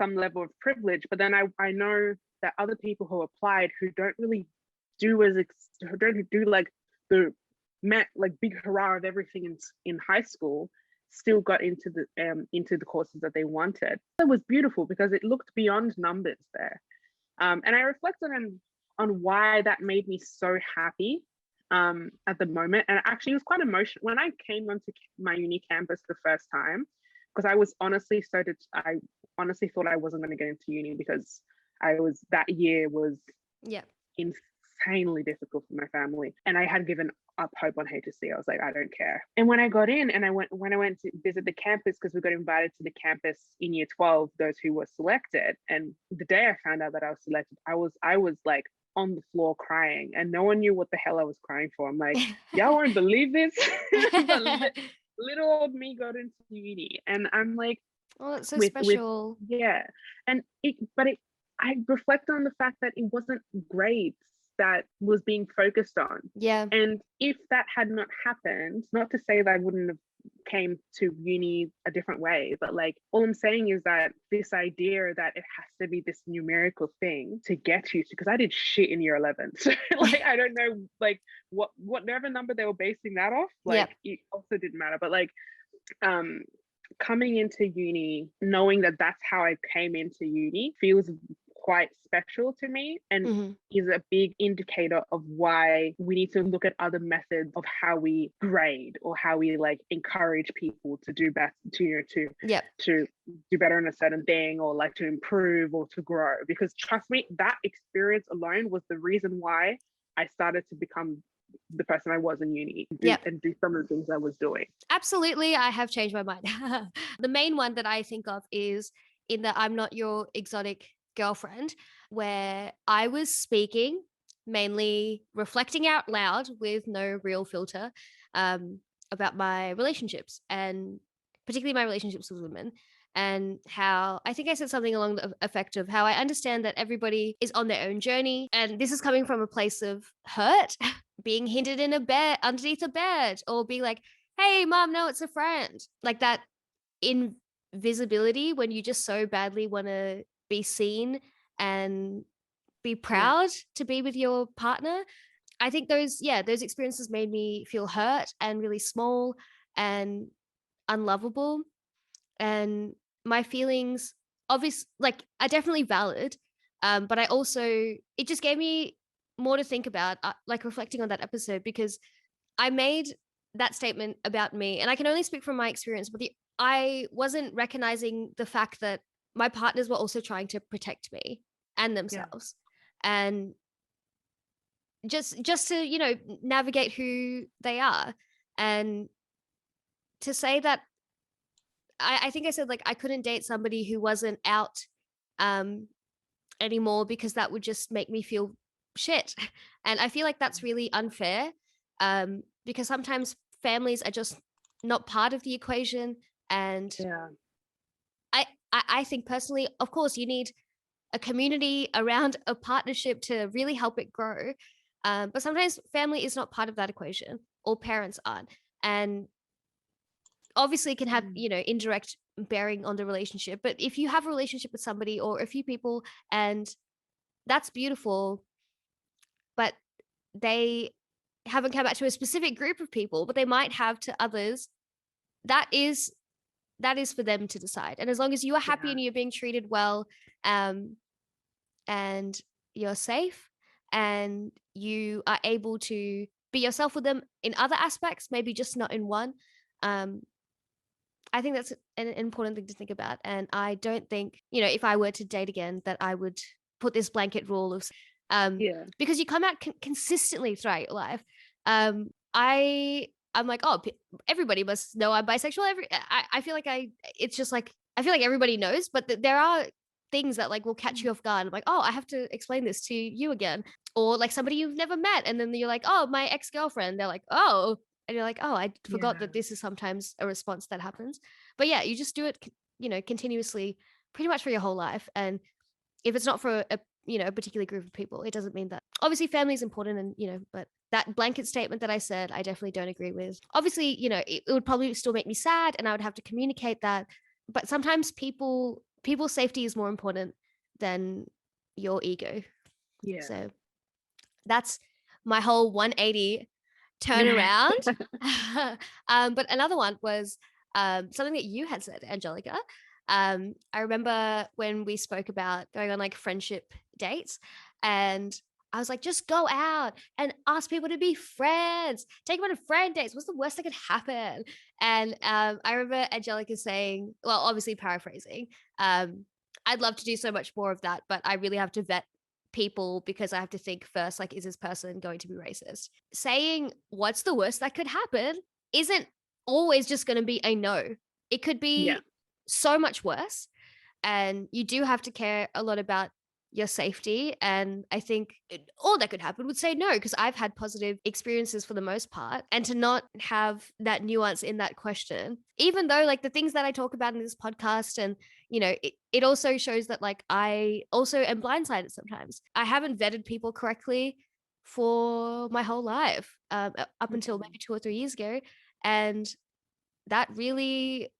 some level of privilege. But then I know that other people who applied who don't really don't do like the like big hurrah of everything in high school, still got into the courses that they wanted. It was beautiful because it looked beyond numbers there. And I reflected on why that made me so happy at the moment. And actually it was quite emotional when I came onto my uni campus the first time, because I honestly thought I wasn't going to get into uni, because that year was insanely difficult for my family, and I had given up hope on HSC. I was like, I don't care. And when I got in, and when I went to visit the campus, because we got invited to the campus in year 12, those who were selected, and the day I found out that I was selected, I was like on the floor crying, and no one knew what the hell I was crying for. I'm like, y'all won't believe this. But little old me got into uni, and I'm like, oh, that's so special. Yeah. And I reflect on the fact that it wasn't grades that was being focused on. Yeah. And if that had not happened, not to say that I wouldn't have came to uni a different way, but like all I'm saying is that this idea that it has to be this numerical thing to get you to, because I did shit in year 11. So like I don't know like whatever number they were basing that off, like it also didn't matter. But like coming into uni, knowing that that's how I came into uni feels quite special to me, and is a big indicator of why we need to look at other methods of how we grade, or how we like encourage people to do better, to do better in a certain thing, or like to improve or to grow. Because trust me, that experience alone was the reason why I started to become the person I was in uni, and do some of the things I was doing. Absolutely, I have changed my mind. The main one that I think of is in the I'm Not Your Exotic Girlfriend, where I was speaking, mainly reflecting out loud with no real filter, about my relationships, and particularly my relationships with women, and how I think I said something along the effect of how I understand that everybody is on their own journey. And this is coming from a place of hurt, being hindered in a bed, underneath a bed, or being like, hey, mom, no, it's a friend. Like that invisibility when you just so badly want to be seen and be proud to be with your partner. I think those experiences made me feel hurt and really small and unlovable. And my feelings, obviously, like, are definitely valid. But I also, it just gave me more to think about, like reflecting on that episode, because I made that statement about me, and I can only speak from my experience, but I wasn't recognizing the fact that my partners were also trying to protect me and themselves. And just to, navigate who they are. And to say that, I think I said, like, I couldn't date somebody who wasn't out anymore, because that would just make me feel shit. And I feel like that's really unfair, because sometimes families are just not part of the equation. And I think personally, of course, you need a community around a partnership to really help it grow. But sometimes family is not part of that equation, or parents aren't. And obviously it can have, indirect bearing on the relationship. But if you have a relationship with somebody or a few people, and that's beautiful, but they haven't come back to a specific group of people, but they might have to others, that is for them to decide. And as long as you are happy and you're being treated well, and you're safe, and you are able to be yourself with them in other aspects, maybe just not in one, I think that's an important thing to think about. And I don't think, if I were to date again, that I would put this blanket rule of, because you come out consistently throughout your life. I'm like, oh, everybody must know I'm bisexual. I feel like it's just like, I feel like everybody knows, but there are things that like will catch you off guard. I'm like, oh, I have to explain this to you again. Or like somebody you've never met, and then you're like, oh, my ex-girlfriend. They're like, oh, and you're like, oh, I forgot that this is sometimes a response that happens. But yeah, you just do it, continuously, pretty much for your whole life. And if it's not for a particular group of people, it doesn't mean that. Obviously, family is important, and but that blanket statement that I said, I definitely don't agree with. Obviously, it would probably still make me sad, and I would have to communicate that. But sometimes people's safety is more important than your ego. Yeah. So that's my whole 180 turnaround. But another one was something that you had said, Angelica. I remember when we spoke about going on like friendship dates, and I was like, just go out and ask people to be friends. Take them on friend dates. What's the worst that could happen? And I remember Angelica saying, well, obviously paraphrasing, I'd love to do so much more of that, but I really have to vet people, because I have to think first, like, is this person going to be racist? Saying what's the worst that could happen isn't always just going to be a no. It could be so much worse. And you do have to care a lot about your safety. And I think all that could happen would say no, because I've had positive experiences for the most part. And to not have that nuance in that question, even though like the things that I talk about in this podcast, and it also shows that like I also am blindsided sometimes. I haven't vetted people correctly for my whole life, up until maybe 2 or 3 years ago. And that really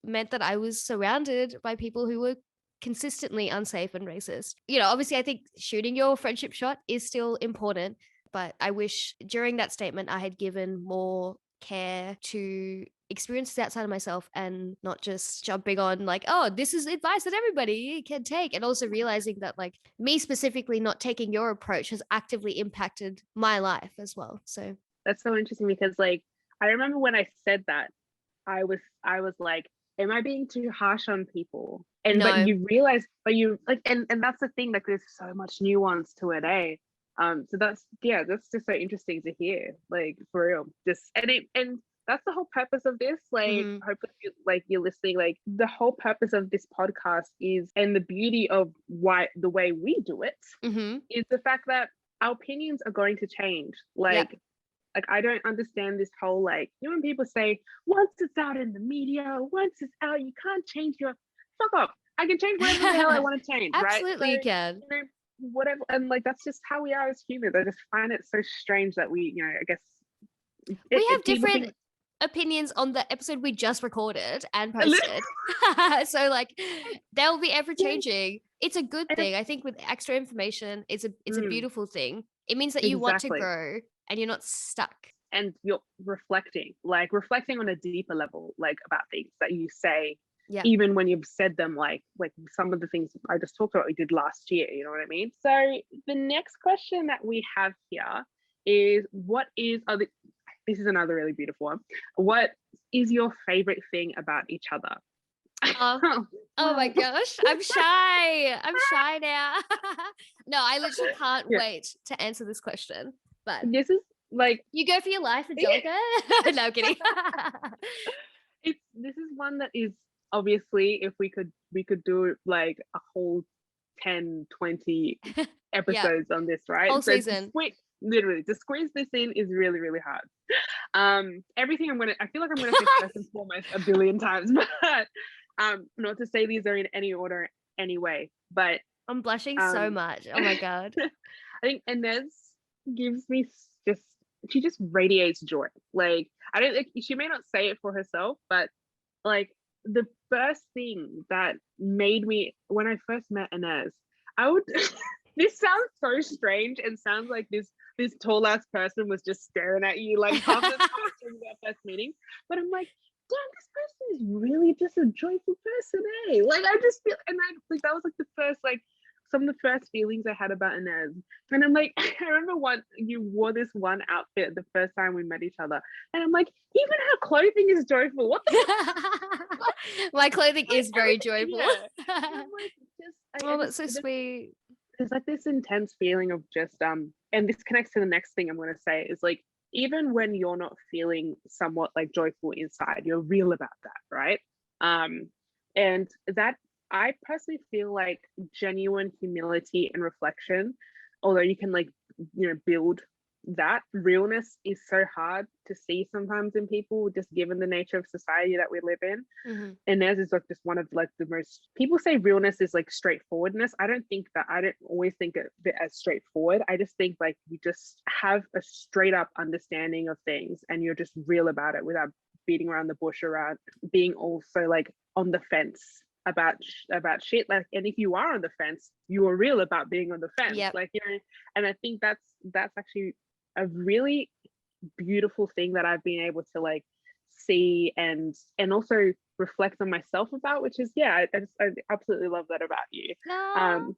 meant that I was surrounded by people who were consistently unsafe and racist. Obviously I think shooting your friendship shot is still important, but I wish during that statement I had given more care to experiences outside of myself, and not just jumping on like, oh, this is advice that everybody can take, and also realizing that like me specifically not taking your approach has actively impacted my life as well. So that's so interesting, because like I remember when I said that, I was like, am I being too harsh on people? And No. but you realize, but you like, and that's the thing, like there's so much nuance to it, eh? So that's just so interesting to hear, like for real. Just and that's the whole purpose of this. Like, hopefully you're listening. Like the whole purpose of this podcast is, and the beauty of why the way we do it is the fact that our opinions are going to change. Like I don't understand this whole like, when people say once it's out in the media, once it's out, you can't change your, fuck off. I can change whatever the hell I want to change, right? Absolutely, you can. Whatever, and like that's just how we are as humans. I just find it so strange that we, I guess we have different opinions on the episode we just recorded and posted. So like they'll be ever changing. It's a good thing. I think with extra information, it's a beautiful thing. It means that you want to grow and you're not stuck. And you're reflecting on a deeper level, like about things that you say. Yeah. even when you've said them, like some of the things I just talked about we did last year, you know what I mean? So the next question that we have here is, this is another really beautiful one. What is your favorite thing about each other? Oh my gosh, I'm shy now. No, I literally can't wait to answer this question. But this is like, you go for your life, Angelica. No, I'm kidding. This is one that is, obviously, if we could do like a whole 10, 20 episodes on this, right? Whole season. Literally, to squeeze this in is really, really hard. Everything I feel like I'm gonna say first and foremost a billion times, but not to say these are in any order anyway, but I'm blushing so much. Oh my God. I think Inez gives me she just radiates joy. Like, I don't think she may not say it for herself, but like the first thing that made me, when I first met Inez, I would this sounds so strange and sounds like this tall ass person was just staring at you like half the time during our first meeting, but I'm like, damn, this person is really just a joyful person, eh? Like, I just feel, and I like that was like the first, like, some of the first feelings I had about Inez. And I'm like, I remember you wore this one outfit the first time we met each other, and I'm like, even her clothing is joyful. What the My clothing is very joyful. Yeah. I'm like, that's so sweet. There's like this intense feeling of just and this connects to the next thing I'm going to say, is like, even when you're not feeling somewhat like joyful inside, you're real about that, right? And that, I personally feel like genuine humility and reflection, although you can, like, you know, build that realness, is so hard to see sometimes in people, just given the nature of society that we live in. Mm-hmm. And theirs is like just one of like the most, people say realness is like straightforwardness. I don't always think of it as straightforward. I just think like you just have a straight up understanding of things and you're just real about it without beating around the bush, around being also like on the fence about shit. Like, and if you are on the fence, you are real about being on the fence. Yep. Like, you know, and I think that's actually a really beautiful thing that I've been able to like see and also reflect on myself about, which is, I absolutely love that about you. No,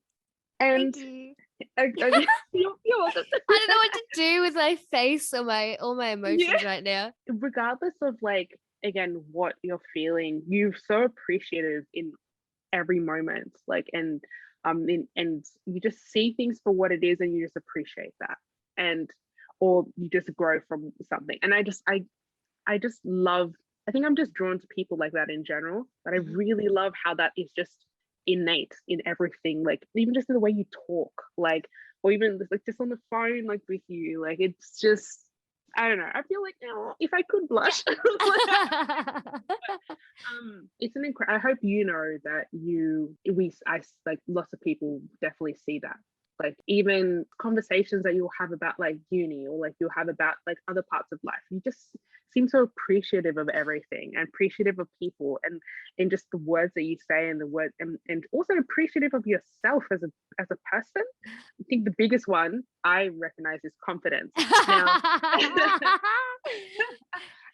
and thank you. You're welcome. I don't know what to do with my face or all my emotions right now. Regardless of, like, again, what you're feeling, you're so appreciative in every moment, like, and you just see things for what it is and you just appreciate that, and or you just grow from something. And I just love, I think I'm just drawn to people like that in general, but I really love how that is just innate in everything, like even just in the way you talk, like, or even like just on the phone, like with you, like, it's just, I don't know, I feel like, if I could blush. It's I hope you know that I like lots of people definitely see that, like even conversations that you'll have about like uni, or like you'll have about like other parts of life, you just seem so appreciative of everything and appreciative of people and just the words that you say and the word and also appreciative of yourself as a person. I think the biggest one I recognize is confidence. Now,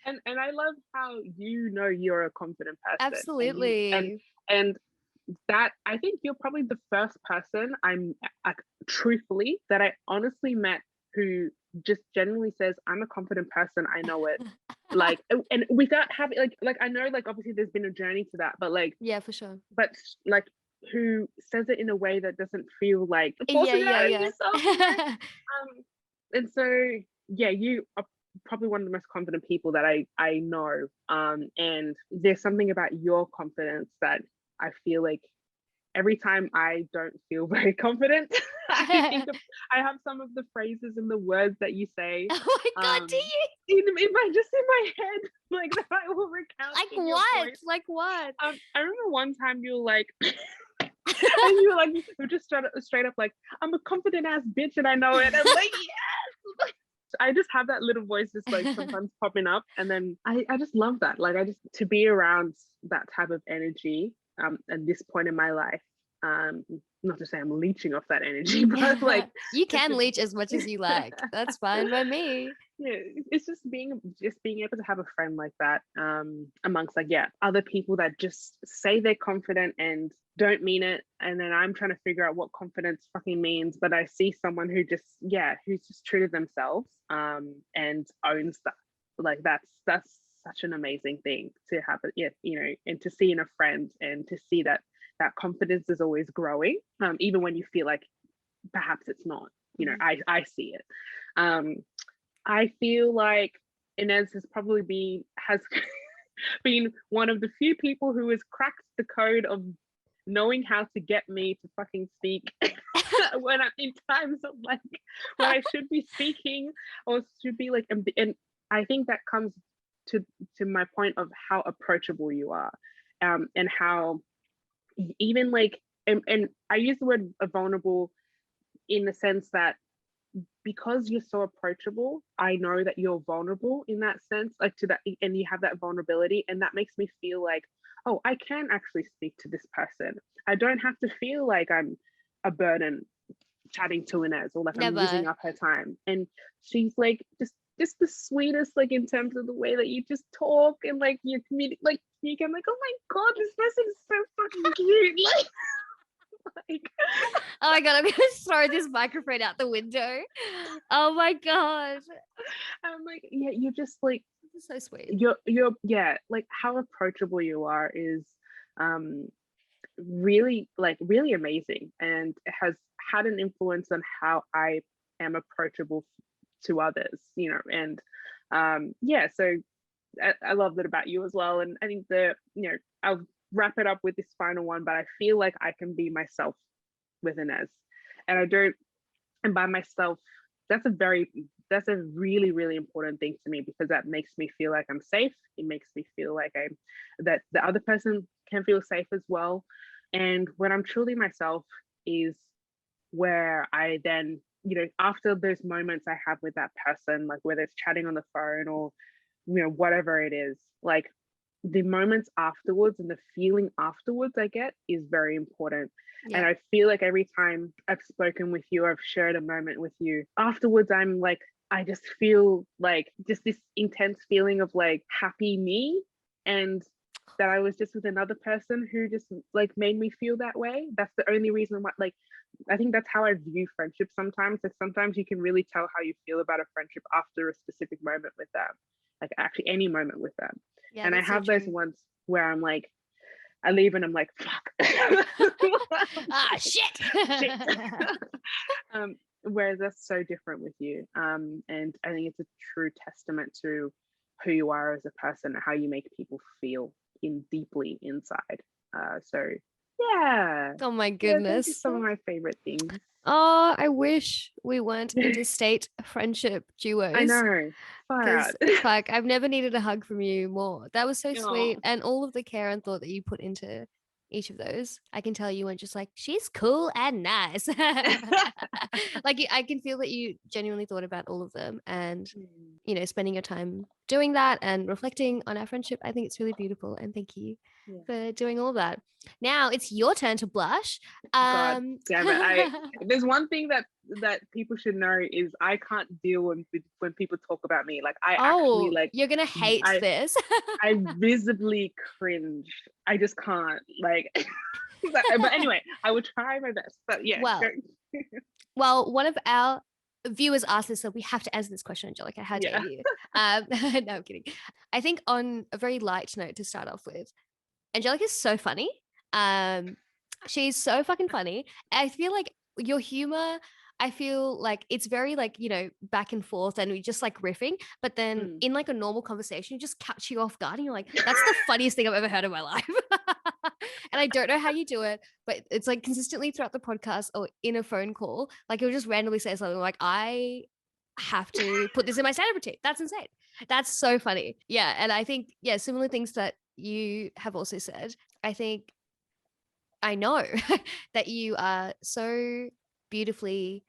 and I love how you're a confident person. Absolutely. And that, I think you're probably the first person I'm truthfully that I honestly met who just genuinely says, I'm a confident person, I know it. Like, and without having like I know, like, obviously there's been a journey to that, but like, yeah, for sure, but like, who says it in a way that doesn't feel like yeah. yourself, you know? And so you are probably one of the most confident people that I know, and there's something about your confidence that I feel like every time I don't feel very confident, I have some of the phrases and the words that you say. Oh my God, do you? In my head, like, that I will recount. Like what? Like what? I remember one time you were like, and you were just straight up like, I'm a confident ass bitch and I know it. I'm like, yes. I just have that little voice just like sometimes popping up, and then I just love that. Like, to be around that type of energy at this point in my life. Not to say I'm leeching off that energy, but like, you can leech as much as you like. That's fine by me. Yeah, it's just being able to have a friend like that, amongst like, yeah, other people that just say they're confident and don't mean it, and then I'm trying to figure out what confidence fucking means, but I see someone who just, yeah, who's just true to themselves, and owns that. Like that's such an amazing thing to have it, yeah, you know, and to see in a friend, and to see that that confidence is always growing, even when you feel like perhaps it's not, you know. I see it. I feel like Inez has been one of the few people who has cracked the code of knowing how to get me to fucking speak when I'm in times of like when I should be speaking, or should be like, and I think that comes to my point of how approachable you are, and how even like, and I use the word vulnerable in the sense that because you're so approachable, I know that you're vulnerable in that sense, like to that, and you have that vulnerability, and that makes me feel like, oh, I can actually speak to this person. I don't have to feel like I'm a burden chatting to Inez, or like I'm using Never. up her time. And she's like just the sweetest, like in terms of the way that you just talk, and like you communicate, like you can like, oh my god, this person is so fucking cute. Like Oh my god, I'm gonna throw this microphone out the window. Oh my god. I'm like, yeah, you're just like, This is so sweet. you're yeah, like how approachable you are is really, like really amazing, and it has had an influence on how I am approachable to others, you know. And yeah, so I love that about you as well. And I think you know, I'll wrap it up with this final one, but I feel like I can be myself with Inez, and I don't, and by myself, that's a really, really important thing to me, because that makes me feel like I'm safe. It makes me feel like that the other person can feel safe as well. And when I'm truly myself is where I then, you know, after those moments I have with that person, like whether it's chatting on the phone or, you know, whatever it is, like the moments afterwards and the feeling afterwards I get is very important. Yeah. And I feel like every time I've spoken with you, I've shared a moment with you, afterwards I'm like, I just feel like just this intense feeling of like happy me, and that I was just with another person who just like made me feel that way. That's the only reason why, like, I think that's how I view friendship sometimes. Like sometimes you can really tell how you feel about a friendship after a specific moment with them, like actually any moment with them. Yeah, And I that's so have those true. ones where I'm like, I leave and I'm like, fuck. Shit. Whereas that's so different with you. And I think it's a true testament to who you are as a person, how you make people feel deeply inside. So yeah, Oh my yeah, those are goodness. some of my favorite things. Oh, I wish we weren't interstate friendship duos. I know, far out. Because fuck, I've never needed a hug from you more. That was so sweet. Oh, And all of the care and thought that you put into each of those, I can tell you weren't just like, she's cool and nice. Like I can feel that you genuinely thought about all of them, and you know, spending your time doing that and reflecting on our friendship. I think it's really beautiful. And thank you yeah. for doing all of that. Now it's your turn to blush. God damn it! There's one thing that people should know is I can't deal when people talk about me. Like I actually like, you're gonna hate this. I visibly cringe. I just can't, like. But anyway, I would try my best. But yeah. Well, one of our viewers asked this, so we have to answer this question, Angelica. How dare you? No, I'm kidding. I think on a very light note to start off with, Angelica's so funny. She's so fucking funny. I feel like your humor, I feel like it's very like, you know, back and forth and we just like riffing, but then in like a normal conversation, you just catch you off guard and you're like, that's the funniest thing I've ever heard in my life. And I don't know how you do it, but it's like consistently throughout the podcast or in a phone call, like you'll just randomly say something like, I have to put this in my stand-up routine. That's insane. That's so funny. Yeah. And I think, yeah, similar things that you have also said. I think I know that you are so beautifully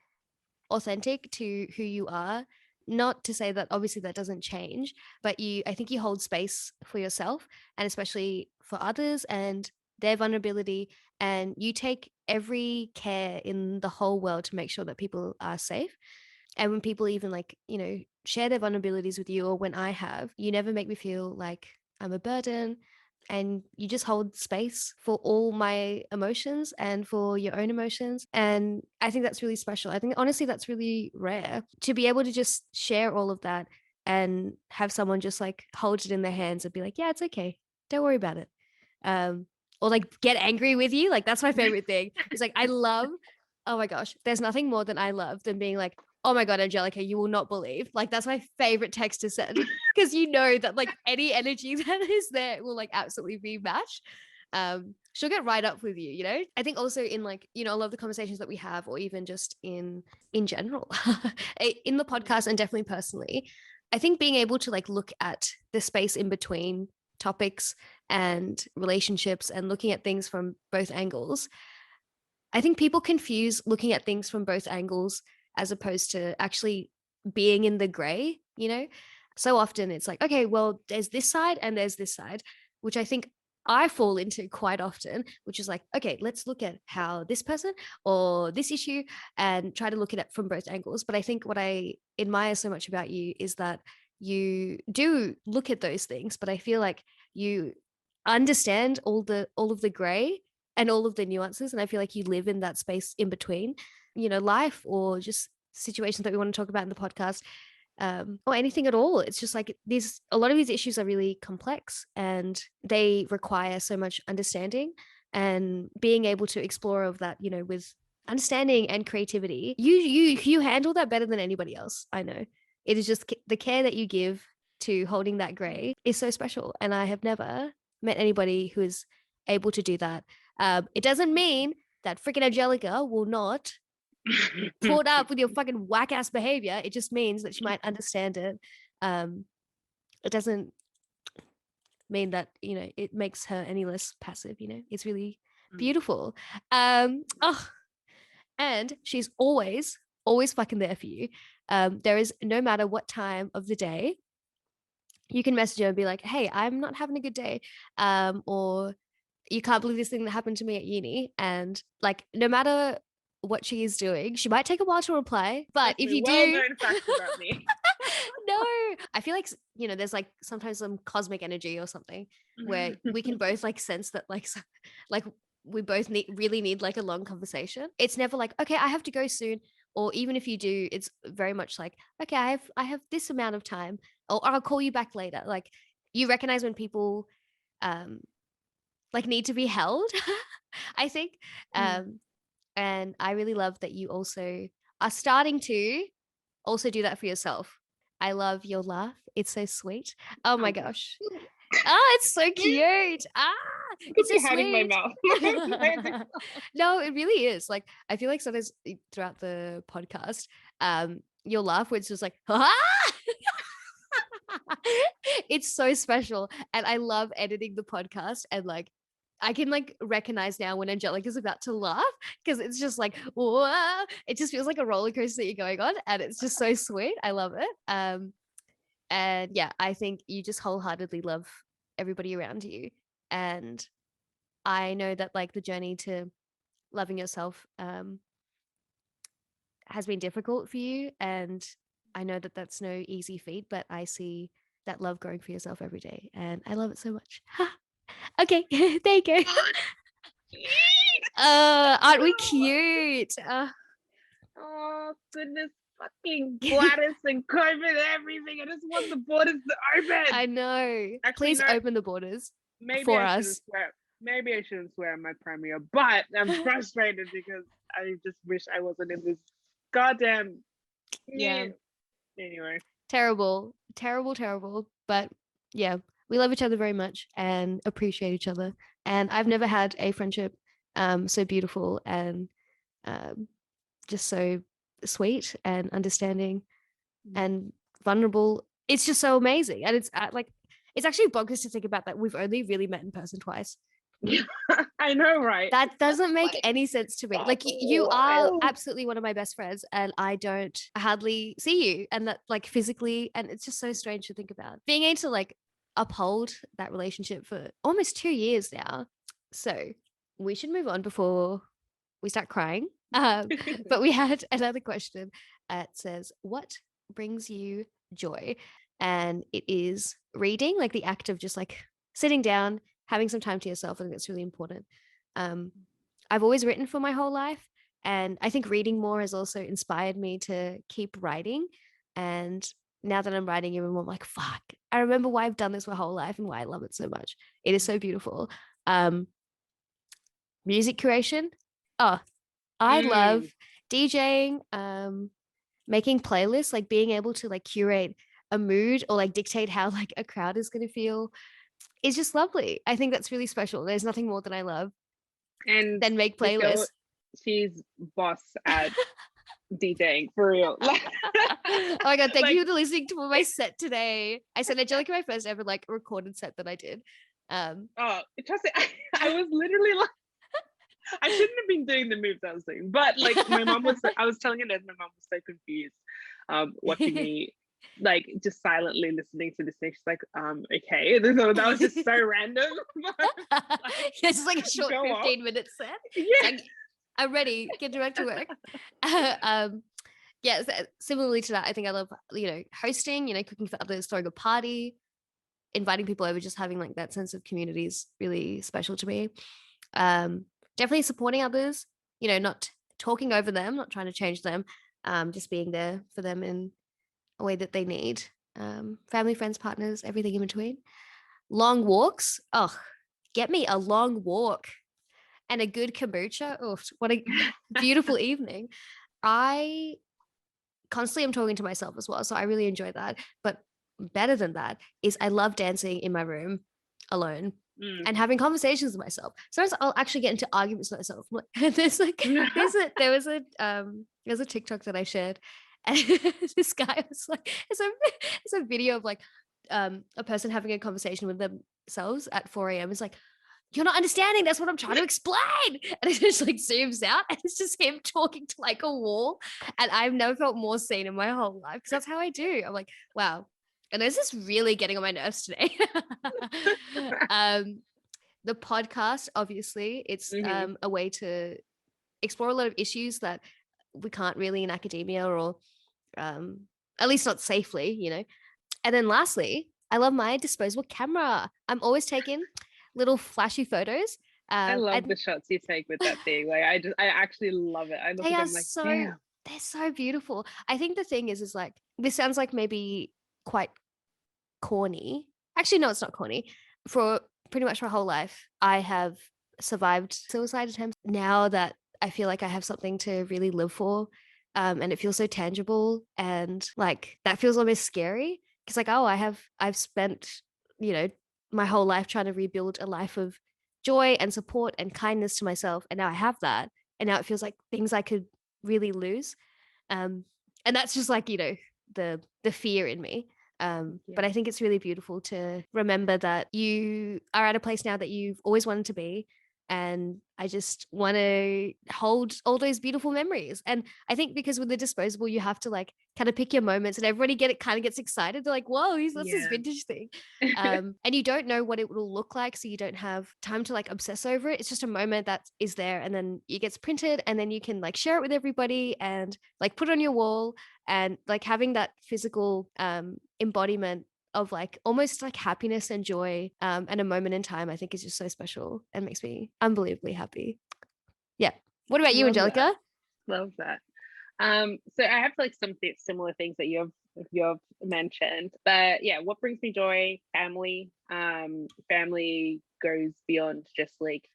authentic to who you are. Not to say that obviously that doesn't change, but I think you hold space for yourself and especially for others and their vulnerability. And you take every care in the whole world to make sure that people are safe. And when people even like, share their vulnerabilities with you, or when I have, you never make me feel like I'm a burden, and you just hold space for all my emotions and for your own emotions. And I think that's really special. I think honestly that's really rare, to be able to just share all of that and have someone just like hold it in their hands and be like, yeah, it's okay, don't worry about it. Or like get angry with you. Like that's my favorite thing. It's like I love, oh my gosh, there's nothing more than I love than being like, oh my God, Angelica, you will not believe. Like that's my favorite text to send, because you know that like any energy that is there will like absolutely be matched. She'll get right up with you, I think also in like, a lot of the conversations that we have, or even just in general, in the podcast and definitely personally, I think being able to like look at the space in between topics and relationships and looking at things from both angles. I think people confuse looking at things from both angles as opposed to actually being in the gray, So often it's like, okay, well, there's this side and there's this side, which I think I fall into quite often, which is like, okay, let's look at how this person or this issue, and try to look at it from both angles. But I think what I admire so much about you is that you do look at those things, but I feel like you understand all of the gray and all of the nuances, and I feel like you live in that space in between, life or just situations that we want to talk about in the podcast, or anything at all. It's just like a lot of these issues are really complex, and they require so much understanding, and being able to explore of that, with understanding and creativity. You handle that better than anybody else, I know. It is just the care that you give to holding that gray is so special, and I have never met anybody who is able to do that. It doesn't mean that freaking Angelica will not put up with your fucking whack ass behavior. It just means that she might understand it. It doesn't mean that, it makes her any less passive, It's really beautiful. Oh, and she's always fucking there for you. There is, no matter what time of the day, you can message her and be like, hey, I'm not having a good day. Or you can't believe this thing that happened to me at uni. And like, no matter what she is doing, she might take a while to reply, but if you do, well-known facts about me. no, I feel like, there's like sometimes some cosmic energy or something where we can both like sense that like we both really need like a long conversation. It's never like, okay, I have to go soon. Or even if you do, it's very much like, okay, I have this amount of time, or I'll call you back later. Like, you recognize when people like need to be held, I think. And I really love that you also are starting to also do that for yourself. I love your laugh. It's so sweet. Oh my gosh. Oh, it's so cute. It's so hiding my sweet. mouth. No, it really is. Like, I feel like sometimes throughout the podcast, your laugh, which was like, it's so special. And I love editing the podcast, and like, I can like recognize now when Angelica's about to laugh, because it's just like, whoa, it just feels like a roller coaster that you're going on, and it's just so sweet. I love it. And yeah, I think you just wholeheartedly love everybody around you. And I know that like the journey to loving yourself has been difficult for you. And I know that that's no easy feat, but I see that love growing for yourself every day. And I love it so much. Okay, there you go. Aren't we cute? Oh, goodness. Fucking Gladys and COVID and everything. I just want the borders to open. I know. Actually, please no, open the borders maybe for I us. Maybe I shouldn't swear in my premiere, but I'm frustrated because I just wish I wasn't in this goddamn. Yeah. Anyway. Terrible. But yeah, we love each other very much and appreciate each other. And I've never had a friendship so beautiful and just so sweet and understanding and vulnerable. It's just so amazing. And it's like, it's actually bonkers to think about that we've only really met in person twice. I know, right? That doesn't make any sense to me. Like, you are absolutely one of my best friends, and I don't hardly see you, and that like physically, and it's just so strange to think about being able to like uphold that relationship for almost 2 years now. So we should move on before we start crying. But we had another question It says, "What brings you joy?" And it is reading, like the act of just like sitting down, having some time to yourself. I think that's really important. I've always written for my whole life, and I think reading more has also inspired me to keep writing. And now that I'm writing even more, I'm like, fuck, I remember why I've done this my whole life and why I love it so much. It is so beautiful. Music creation. Oh, I love DJing, making playlists, like being able to like curate a mood or like dictate how like a crowd is going to feel is just lovely. I think that's really special. There's nothing more that I love And than make we feel playlists. she's boss at DJing for real. Oh my god, thank Like, you for listening to my set today. I sent Angelica my first ever like recorded set that I did. oh, trust me, I was literally like, I shouldn't have been doing the moves I was doing, but like my mom was, I was telling her that my mom was so confused, watching me like just silently listening to this thing. She's like, okay. So that was just so random. Yeah, it's like a short Go 15-minute set. Yeah. Like, I'm ready, get direct to work. Yeah, similarly to that, I think I love, hosting, cooking for others, throwing a party, inviting people over, just having like that sense of community is really special to me. Definitely supporting others, not talking over them, not trying to change them, just being there for them in a way that they need. Family, friends, partners, everything in between. Long walks. Oh, get me a long walk and a good kombucha. Oh, what a beautiful evening. I constantly am talking to myself as well, so I really enjoy that. But better than that is I love dancing in my room alone and having conversations with myself. Sometimes I'll actually get into arguments with myself. There's a TikTok that I shared, and this guy was like, it's a video of like a person having a conversation with themselves at 4 a.m. It's like, you're not understanding. That's what I'm trying to explain. And it just like zooms out and it's just him talking to like a wall. And I've never felt more seen in my whole life because that's how I do. I'm like, wow. And this is really getting on my nerves today. The podcast, obviously, it's a way to explore a lot of issues that we can't really in academia or at least not safely. And then lastly, I love my disposable camera. I'm always taking little flashy photos. I love the shots you take with that thing. Like I actually love it. I look at them like, damn. They're so beautiful. I think the thing is like, this sounds like maybe quite corny. Actually, no, it's not corny. For pretty much my whole life, I have survived suicide attempts. Now that I feel like I have something to really live for, and it feels so tangible, and like that feels almost scary because like, oh, I've spent, my whole life trying to rebuild a life of joy and support and kindness to myself, and now I have that, and now it feels like things I could really lose, and that's just like the fear in me. But I think it's really beautiful to remember that you are at a place now that you've always wanted to be. And I just want to hold all those beautiful memories. And I think because with the disposable, you have to like kind of pick your moments and everybody kind of gets excited. They're like, whoa, what's this vintage thing? And you don't know what it will look like. So you don't have time to like obsess over it. It's just a moment that is there and then it gets printed and then you can like share it with everybody and like put it on your wall. And like having that physical embodiment of like almost like happiness and joy and a moment in time, I think is just so special and makes me unbelievably happy. Yeah. What about you, Angelica? Love that. So I have like some similar things that you've mentioned, but yeah, what brings me joy? Family. Family goes beyond just like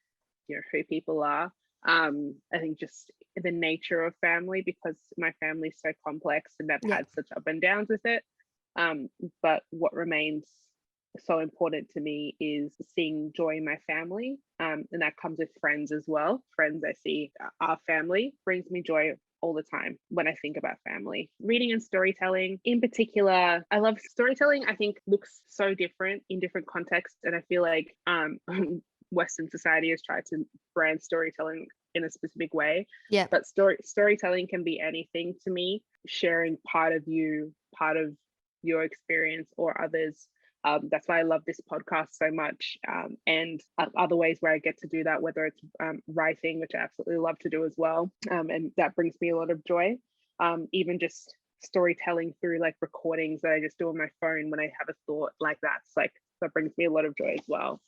who people are. I think just the nature of family, because my family's so complex and I've had such up and downs with it. But what remains so important to me is seeing joy in my family, and that comes with friends as well. Friends I see are family, brings me joy all the time when I think about family. Reading and storytelling in particular, I love storytelling. I think looks so different in different contexts, and I feel like Western society has tried to brand storytelling in a specific way. Yeah, but storytelling can be anything to me. Sharing part of you, part of your experience or others. That's why I love this podcast so much, and other ways where I get to do that, whether it's writing, which I absolutely love to do as well, and that brings me a lot of joy. even just storytelling through like recordings that I just do on my phone when I have a thought like that. It's like that brings me a lot of joy as well.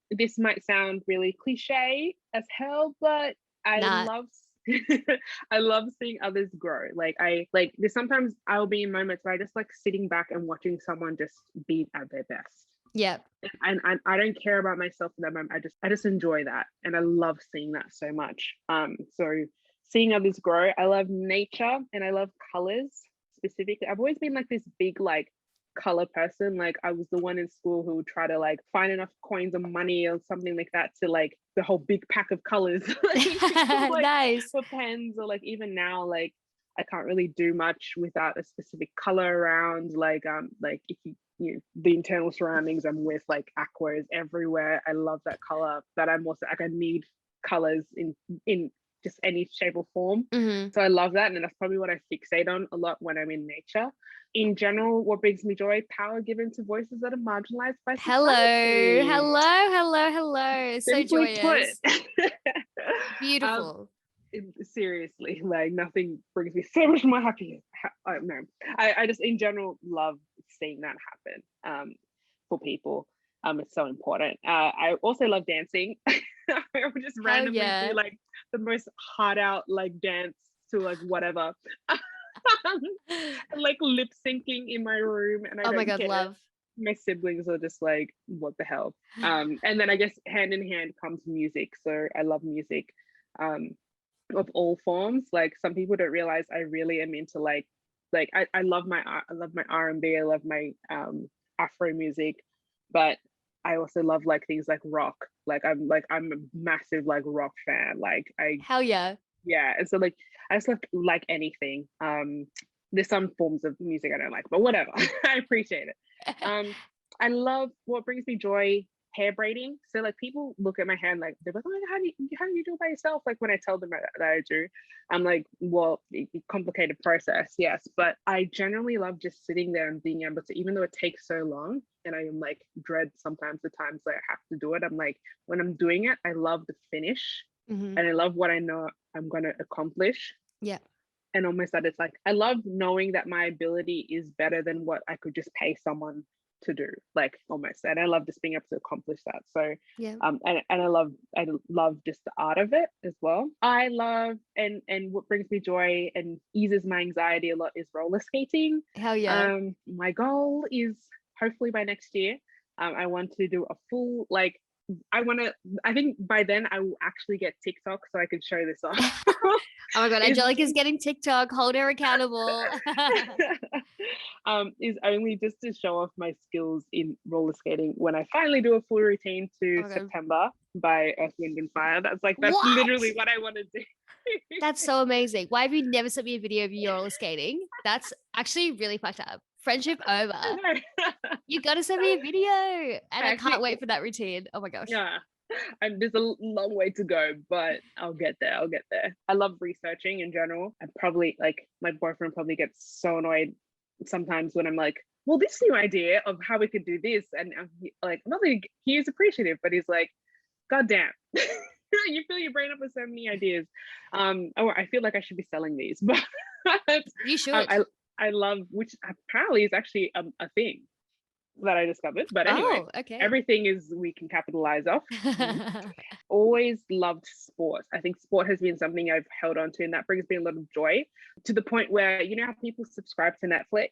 This might sound really cliche as hell, but I love I love seeing others grow. Like there's sometimes I'll be in moments where I just like sitting back and watching someone just be at their best. Yeah. And I don't care about myself in that moment. I just enjoy that. And I love seeing that so much. So seeing others grow. I love nature and I love colors specifically. I've always been like this big like color person. Like I was the one in school who would try to like find enough coins or money or something like that to like the whole big pack of colors. Like, nice. for pens, or like even now, like I can't really do much without a specific color around. Like if the internal surroundings I'm with, like aqua is everywhere. I love that color, but I'm also like I need colors in just any shape or form. So I love that, and that's probably what I fixate on a lot when I'm in nature. In general, what brings me joy? Power given to voices that are marginalized by society. Hello. So Simply joyous. put. Beautiful. Seriously, like nothing brings me so much more happy. No, I just in general love seeing that happen for people. It's so important. I also love dancing. I would just randomly do like the most hard out like dance to like whatever. Like lip syncing in my room, and I don't care. Love. My siblings are just like, what the hell? And then I guess hand in hand comes music. So I love music of all forms. Like some people don't realize I really am into like I love my R&B, I love my Afro music, but I also love like things like rock. Like I'm a massive like rock fan. Like hell yeah. Yeah. And so like I just like anything. There's some forms of music I don't like, but whatever. I appreciate it. I love what brings me joy, hair braiding. So like people look at my hand like they're like, oh, how do you do it by yourself? Like when I tell them that I do, I'm like, well, complicated process, yes, but I generally love just sitting there and being able to, even though it takes so long, and I am like dread sometimes the times that I have to do it. I'm like, when I'm doing it, I love the finish, and I love what I know I'm going to accomplish. Yeah. And almost that it's like I love knowing that my ability is better than what I could just pay someone to do, like almost. And I love just being able to accomplish that. So yeah. And I love just the art of it as well. I love and what brings me joy and eases my anxiety a lot is roller skating. Hell yeah. My goal is hopefully by next year, I want to do a full like I think by then I will actually get TikTok so I can show this off. Oh my God, Angelica's getting TikTok, hold her accountable. Is only just to show off my skills in roller skating when I finally do a full routine to September by Earth, Wind and Fire. That's literally what I want to do. That's so amazing. Why have you never sent me a video of you roller skating? That's actually really fucked up. Friendship over. You gotta send me a video, and I can't wait for that routine. Oh my gosh. Yeah, and there's a long way to go, but I'll get there. I love researching in general. I probably like my boyfriend probably gets so annoyed sometimes when I'm like, well, this new idea of how we could do this, and like nothing. He is appreciative, but he's like, God damn. You fill your brain up with so many ideas. I feel like I should be selling these, but you should. I love, which apparently is actually a thing that I discovered. But anyway, everything is we can capitalize off. Always loved sport. I think sport has been something I've held on to, and that brings me a lot of joy to the point where, you know how people subscribe to Netflix?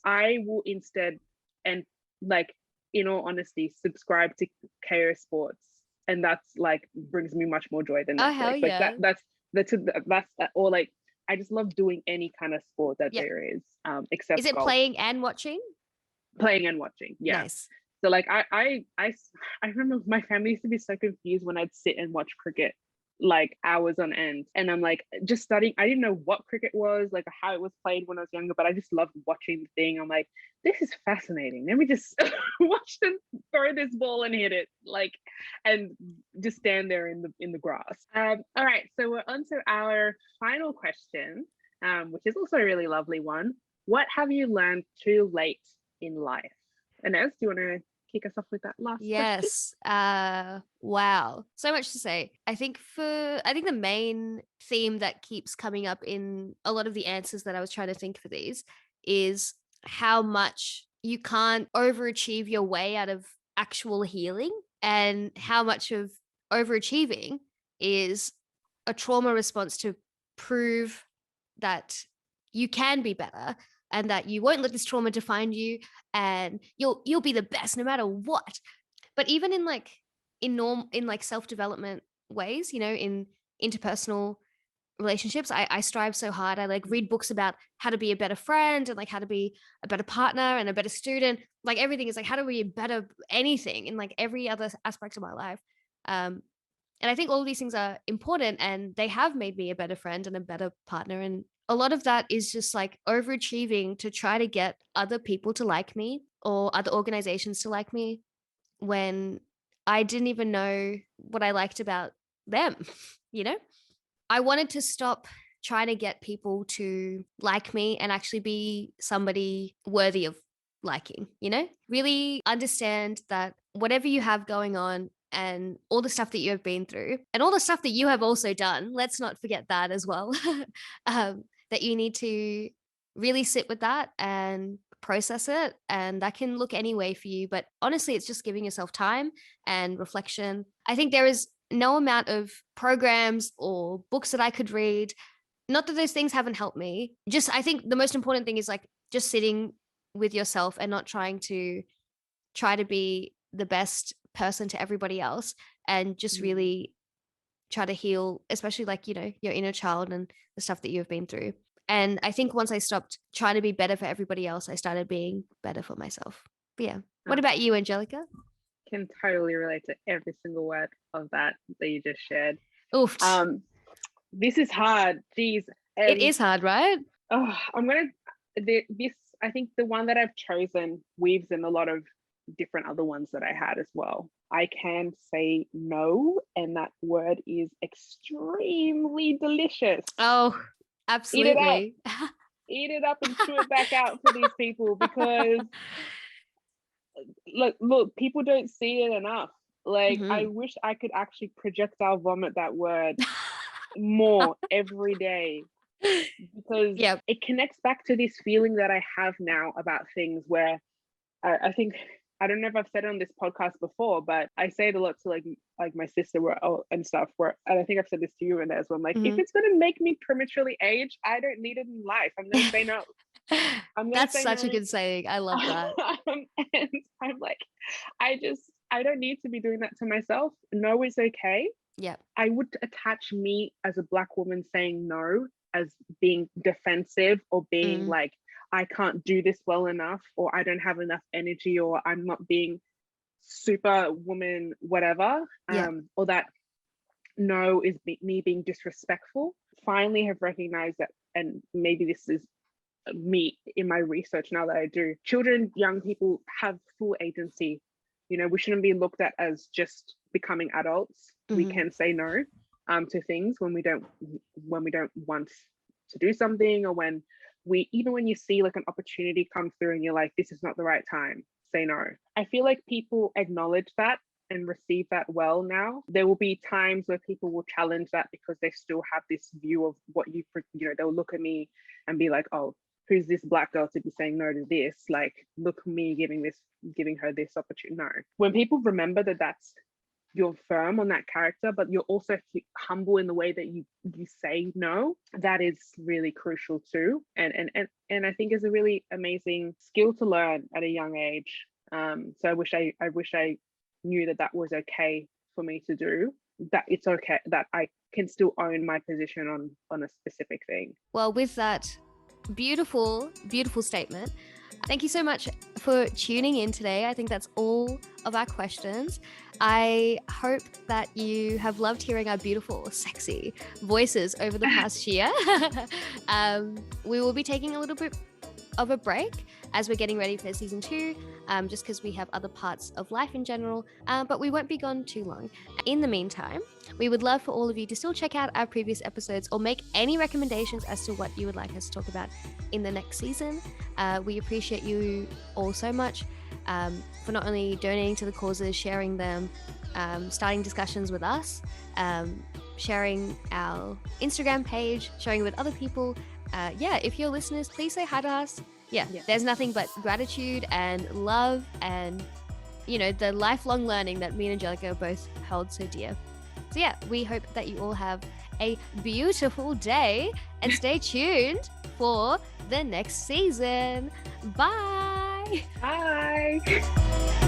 I will instead, and like in all honesty, subscribe to KO Sports, and that's like brings me much more joy than Netflix. Oh hell yeah! Like that's or like I just love doing any kind of sport that there is, except is it golf. Playing and watching? Playing and watching, yeah. Nice. So like I remember my family used to be so confused when I'd sit and watch cricket like hours on end, and I'm like just studying. I didn't know what cricket was, like how it was played when I was younger, but I just loved watching the thing. I'm like, this is fascinating. Let me just watch them throw this ball and hit it, like, and just stand there in the grass. All right, so we're on to our final question, which is also a really lovely one. What have you learned too late in life? Inez, do you want to kick us off with that last question? Yes. Wow. So much to say. I think the main theme that keeps coming up in a lot of the answers that I was trying to think for these is how much you can't overachieve your way out of actual healing, and how much of overachieving is a trauma response to prove that you can be better, and that you won't let this trauma define you, and you'll be the best no matter what. But even in like self-development ways, in interpersonal relationships, I strive so hard. I like read books about how to be a better friend, and like how to be a better partner and a better student. Like everything is like how to be a better anything in like every other aspect of my life. And I think all of these things are important, and they have made me a better friend and a better partner. And a lot of that is just like overachieving to try to get other people to like me or other organizations to like me, when I didn't even know what I liked about them, you know? I wanted to stop trying to get people to like me and actually be somebody worthy of liking, Really understand that whatever you have going on and all the stuff that you have been through and all the stuff that you have also done, let's not forget that as well, that you need to really sit with that and process it. And that can look any way for you. But honestly, it's just giving yourself time and reflection. I think there is no amount of programs or books that I could read. Not that those things haven't helped me. Just, I think the most important thing is like just sitting with yourself and not trying to be the best person to everybody else, and just really try to heal, especially like, your inner child and the stuff that you've been through. And I think once I stopped trying to be better for everybody else, I started being better for myself. But yeah. What about you, Angelica? Can totally relate to every single word of that you just shared. Oof. This is hard. Jeez. It is hard, right? Oh, I think the one that I've chosen weaves in a lot of different other ones that I had as well. I can say no, and that word is extremely delicious. Oh, absolutely. Eat it up and chew it back out for these people, because look, people don't see it enough. Like, I wish I could actually projectile vomit that word more every day, because it connects back to this feeling that I have now about things where I think, I don't know if I've said it on this podcast before, but I say it a lot to like my sister and stuff, and I think I've said this to you and as well. I'm like, if it's going to make me prematurely age, I don't need it in life. I'm going to say no. That's such a good saying. I love that. And I'm like, I don't need to be doing that to myself. No is okay. Yeah. I would attach me as a Black woman saying no as being defensive, or being like, I can't do this well enough, or I don't have enough energy, or I'm not being super woman, whatever. Or that no is me being disrespectful. Finally have recognized that, and maybe this is me in my research now that I do, children, young people have full agency. We shouldn't be looked at as just becoming adults. We can say no to things when we don't want to do something, or when you see like an opportunity come through and you're like, this is not the right time, say no. I feel like people acknowledge that and receive that well now. There will be times where people will challenge that because they still have this view of what they'll look at me and be like, oh, who's this Black girl to be saying no to this? Like, look, me giving her this opportunity. No. When people remember that's, you're firm on that character, but you're also humble in the way that you say no, that is really crucial too. And I think is a really amazing skill to learn at a young age. So I wish I knew that was okay for me to do, that it's okay, that I can still own my position on a specific thing. Well, with that beautiful, beautiful statement, thank you so much for tuning in today. I think that's all of our questions. I hope that you have loved hearing our beautiful, sexy voices over the past year. We will be taking a little bit of a break as we're getting ready for season 2, just because we have other parts of life in general, but we won't be gone too long. In the meantime, we would love for all of you to still check out our previous episodes or make any recommendations as to what you would like us to talk about in the next season. We appreciate you all so much. for not only donating to the causes, sharing them, starting discussions with us, sharing our Instagram page, sharing it with other people. If you're listeners, please say hi to us. There's nothing but gratitude and love and, the lifelong learning that me and Angelica both held so dear. So we hope that you all have a beautiful day and stay tuned for the next season. Bye. Bye.